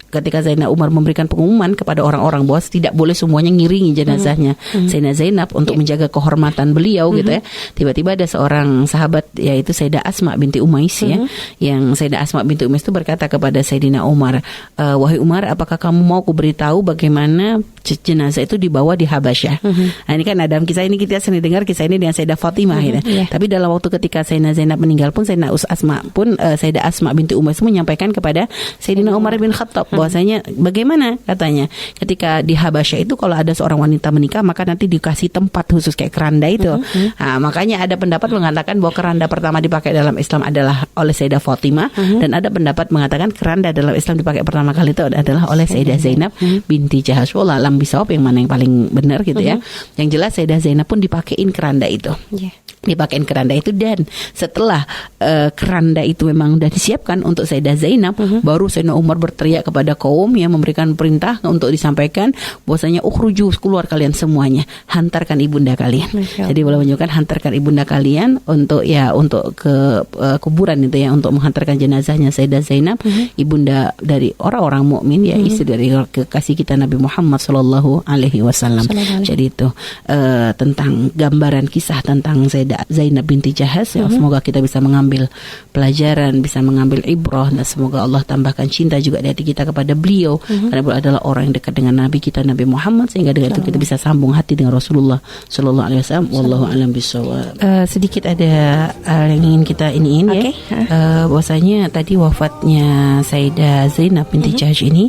ketika Sayyidina Umar memberikan pengumuman kepada orang-orang bahwa tidak boleh semuanya ngiringi jenazahnya Sayyidah Zainab untuk menjaga kehormatan beliau gitu ya. Tiba-tiba ada seorang sahabat yaitu Sayyidah Asma binti Umais ya, yang Sayyidah Asma binti Umais itu berkata kepada Sayyidina Umar, wahai Umar, apakah kamu mau kuberitahu bagaimana jenazah itu dibawa di Habasyah? Nah, ini kan dalam kisah ini kita sering dengar kisah ini dengan Sayyidah Fatimah gitu. Tapi dalam waktu ketika Sayyidah Zainab meninggal pun Sayyidah Asma binti Umais menyampaikan kepada Sayyidina Umar bin Khattab bahwasanya bagaimana katanya ketika di Habasyah itu kalau ada seorang wanita menikah maka nanti dikasih tempat khusus kayak keranda itu. Nah, makanya ada pendapat mengatakan bahwa keranda pertama dipakai dalam Islam adalah oleh Sayyidah Fatimah dan ada pendapat mengatakan keranda dalam Islam dipakai pertama kali itu adalah oleh Sayyidah Zainab binti Jahash. Wallah alam bisawab yang mana yang paling benar gitu ya. Yang jelas Sayyidah Zainab pun dipakein keranda itu. Dipakein keranda itu dan setelah keranda itu memang sudah disiapkan untuk Sayyidah Zainab, baru Sayyidina Umar berteriak kepada kaum yang memberikan perintah untuk disampaikan bahwasanya ukhruju, keluar kalian semuanya, hantarkan ibunda kalian. Jadi boleh menunjukkan hantarkan ibunda kalian untuk ke kuburan itu ya, untuk menghantarkan jenazahnya Sayyidah Zainab, ibunda dari orang-orang mukmin ya, istri dari kekasih kita Nabi Muhammad sallallahu alaihi wasallam. Jadi itu tentang gambaran kisah tentang Sayyidah Zainab binti Jahash ya. Semoga kita bisa mengambil pelajaran, bisa mengambil ibrah, dan semoga Allah tambahkan cinta juga di hati kita kepada beliau karena beliau adalah orang yang dekat dengan Nabi kita Nabi Muhammad, sehingga dengan itu kita bisa sambung hati dengan Rasulullah sallallahu alaihi wasallam. Wallahu a'lam bishawab. Sedikit ada yang ingin kita iniin ya. Bahwasanya tadi wafatnya Sayyidah Zainab binti Jahash ini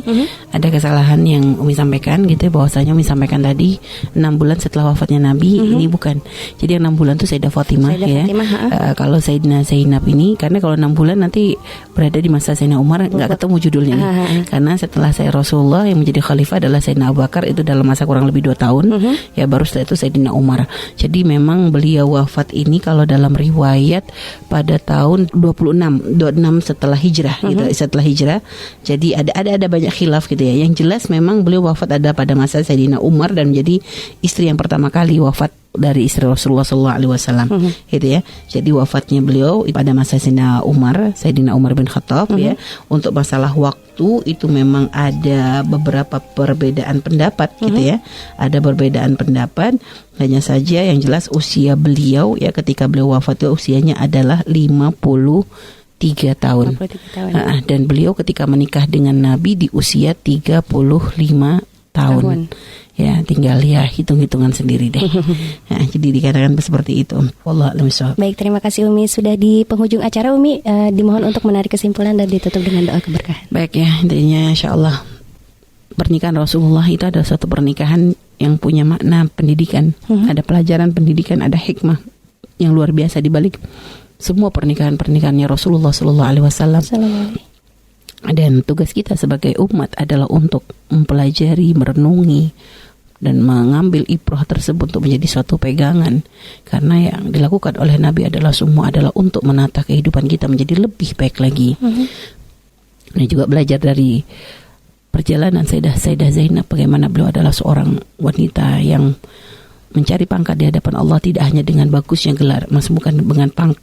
ada kesalahan yang Umi sampaikan gitu, bahwasanya Umi sampaikan tadi 6 bulan setelah wafatnya Nabi. Ini bukan. Jadi yang 6 bulan itu Sayyidah Fatimah ya. Kalau Sayyidina Zainab ini, karena kalau 6 bulan nanti berada di masa Sayyidina Umar nggak ketemu judulnya nih. Karena setelah saya Rasulullah yang menjadi khalifah adalah Sayyidina Abu Bakar, itu dalam masa kurang lebih 2 tahun. Ya baru setelah itu Sayyidina Umar. Jadi memang beliau wafat ini kalau dalam riwayat pada tahun 26 setelah hijrah gitu, setelah hijrah. Jadi ada banyak khilaf gitu ya. Yang jelas memang beliau wafat ada pada masa Sayyidina Umar dan menjadi istri yang pertama kali wafat dari istri Rasulullah SAW, gitu ya. Jadi wafatnya beliau pada masa Sayyidina Umar bin Khattab ya. Untuk masalah waktu itu memang ada beberapa perbedaan pendapat gitu ya. Ada perbedaan pendapat. Hanya saja yang jelas usia beliau ya ketika beliau wafat itu usianya adalah 53 tahun. Dan beliau ketika menikah dengan Nabi di usia 35 tahun. Ya, tinggal ya hitung-hitungan sendiri deh. Nah, jadi dikatakan seperti itu. Wallahu a'lam bishawab. Baik, terima kasih Umi. Sudah di penghujung acara Umi, dimohon untuk menarik kesimpulan dan ditutup dengan doa keberkahan. Baik ya, intinya insyaallah pernikahan Rasulullah itu adalah suatu pernikahan yang punya makna pendidikan. Ada pelajaran pendidikan, ada hikmah yang luar biasa di balik semua pernikahannya Rasulullah sallallahu alaihi wasallam. Dan tugas kita sebagai umat adalah untuk mempelajari, merenungi, dan mengambil ibrah tersebut untuk menjadi suatu pegangan. Karena yang dilakukan oleh Nabi adalah semua adalah untuk menata kehidupan kita menjadi lebih baik lagi. Dan juga belajar dari perjalanan Sayyidah Zainab, bagaimana beliau adalah seorang wanita yang mencari pangkat di hadapan Allah tidak hanya dengan bagusnya gelar, bukan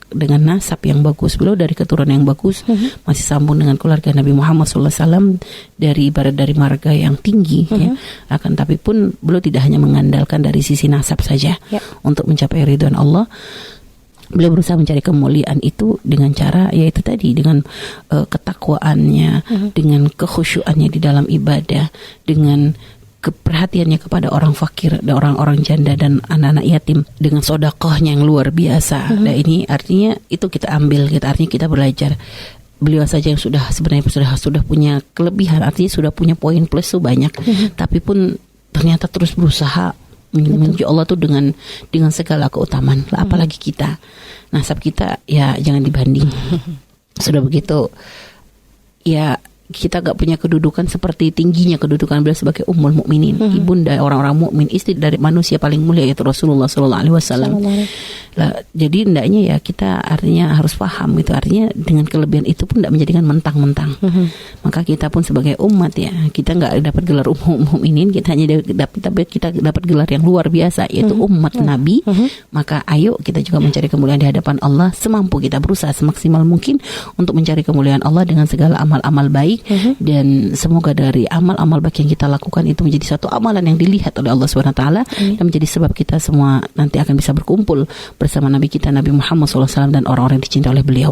dengan nasab yang bagus, beliau dari keturunan yang bagus, masih sambung dengan keluarga Nabi Muhammad SAW dari marga yang tinggi ya. Akan tapi pun beliau tidak hanya mengandalkan dari sisi nasab saja untuk mencapai ridwan Allah. Beliau berusaha mencari kemuliaan itu dengan cara yaitu tadi dengan ketakwaannya, dengan kekhusyuannya di dalam ibadah, dengan keperhatiannya kepada orang fakir, orang-orang janda dan anak-anak yatim, dengan sedekahnya yang luar biasa. Nah ini artinya itu kita ambil, artinya kita belajar. Beliau saja yang sebenarnya sudah punya kelebihan, artinya sudah punya poin plus tuh banyak, tapi pun ternyata terus berusaha menuju Allah tuh dengan segala keutamaan. Apalagi kita, nasab kita ya jangan dibanding. Sudah begitu ya kita gak punya kedudukan seperti tingginya kedudukan beliau sebagai ummul mukminin, ibunda orang-orang mukmin, istri dari manusia paling mulia yaitu Rasulullah sallallahu alaihi wasallam. Jadi hendaknya ya kita artinya harus paham gitu, artinya dengan kelebihan itu pun tidak menjadikan mentang-mentang. Maka kita pun sebagai umat ya, kita nggak dapat gelar ummul mukminin, kita hanya dapat gelar yang luar biasa yaitu umat Nabi. Maka ayo kita juga mencari kemuliaan di hadapan Allah semampu kita, berusaha semaksimal mungkin untuk mencari kemuliaan Allah dengan segala amal-amal baik. Dan semoga dari amal-amal baik yang kita lakukan itu menjadi satu amalan yang dilihat oleh Allah SWT dan menjadi sebab kita semua nanti akan bisa berkumpul bersama Nabi kita Nabi Muhammad SAW dan orang-orang yang dicintai oleh beliau.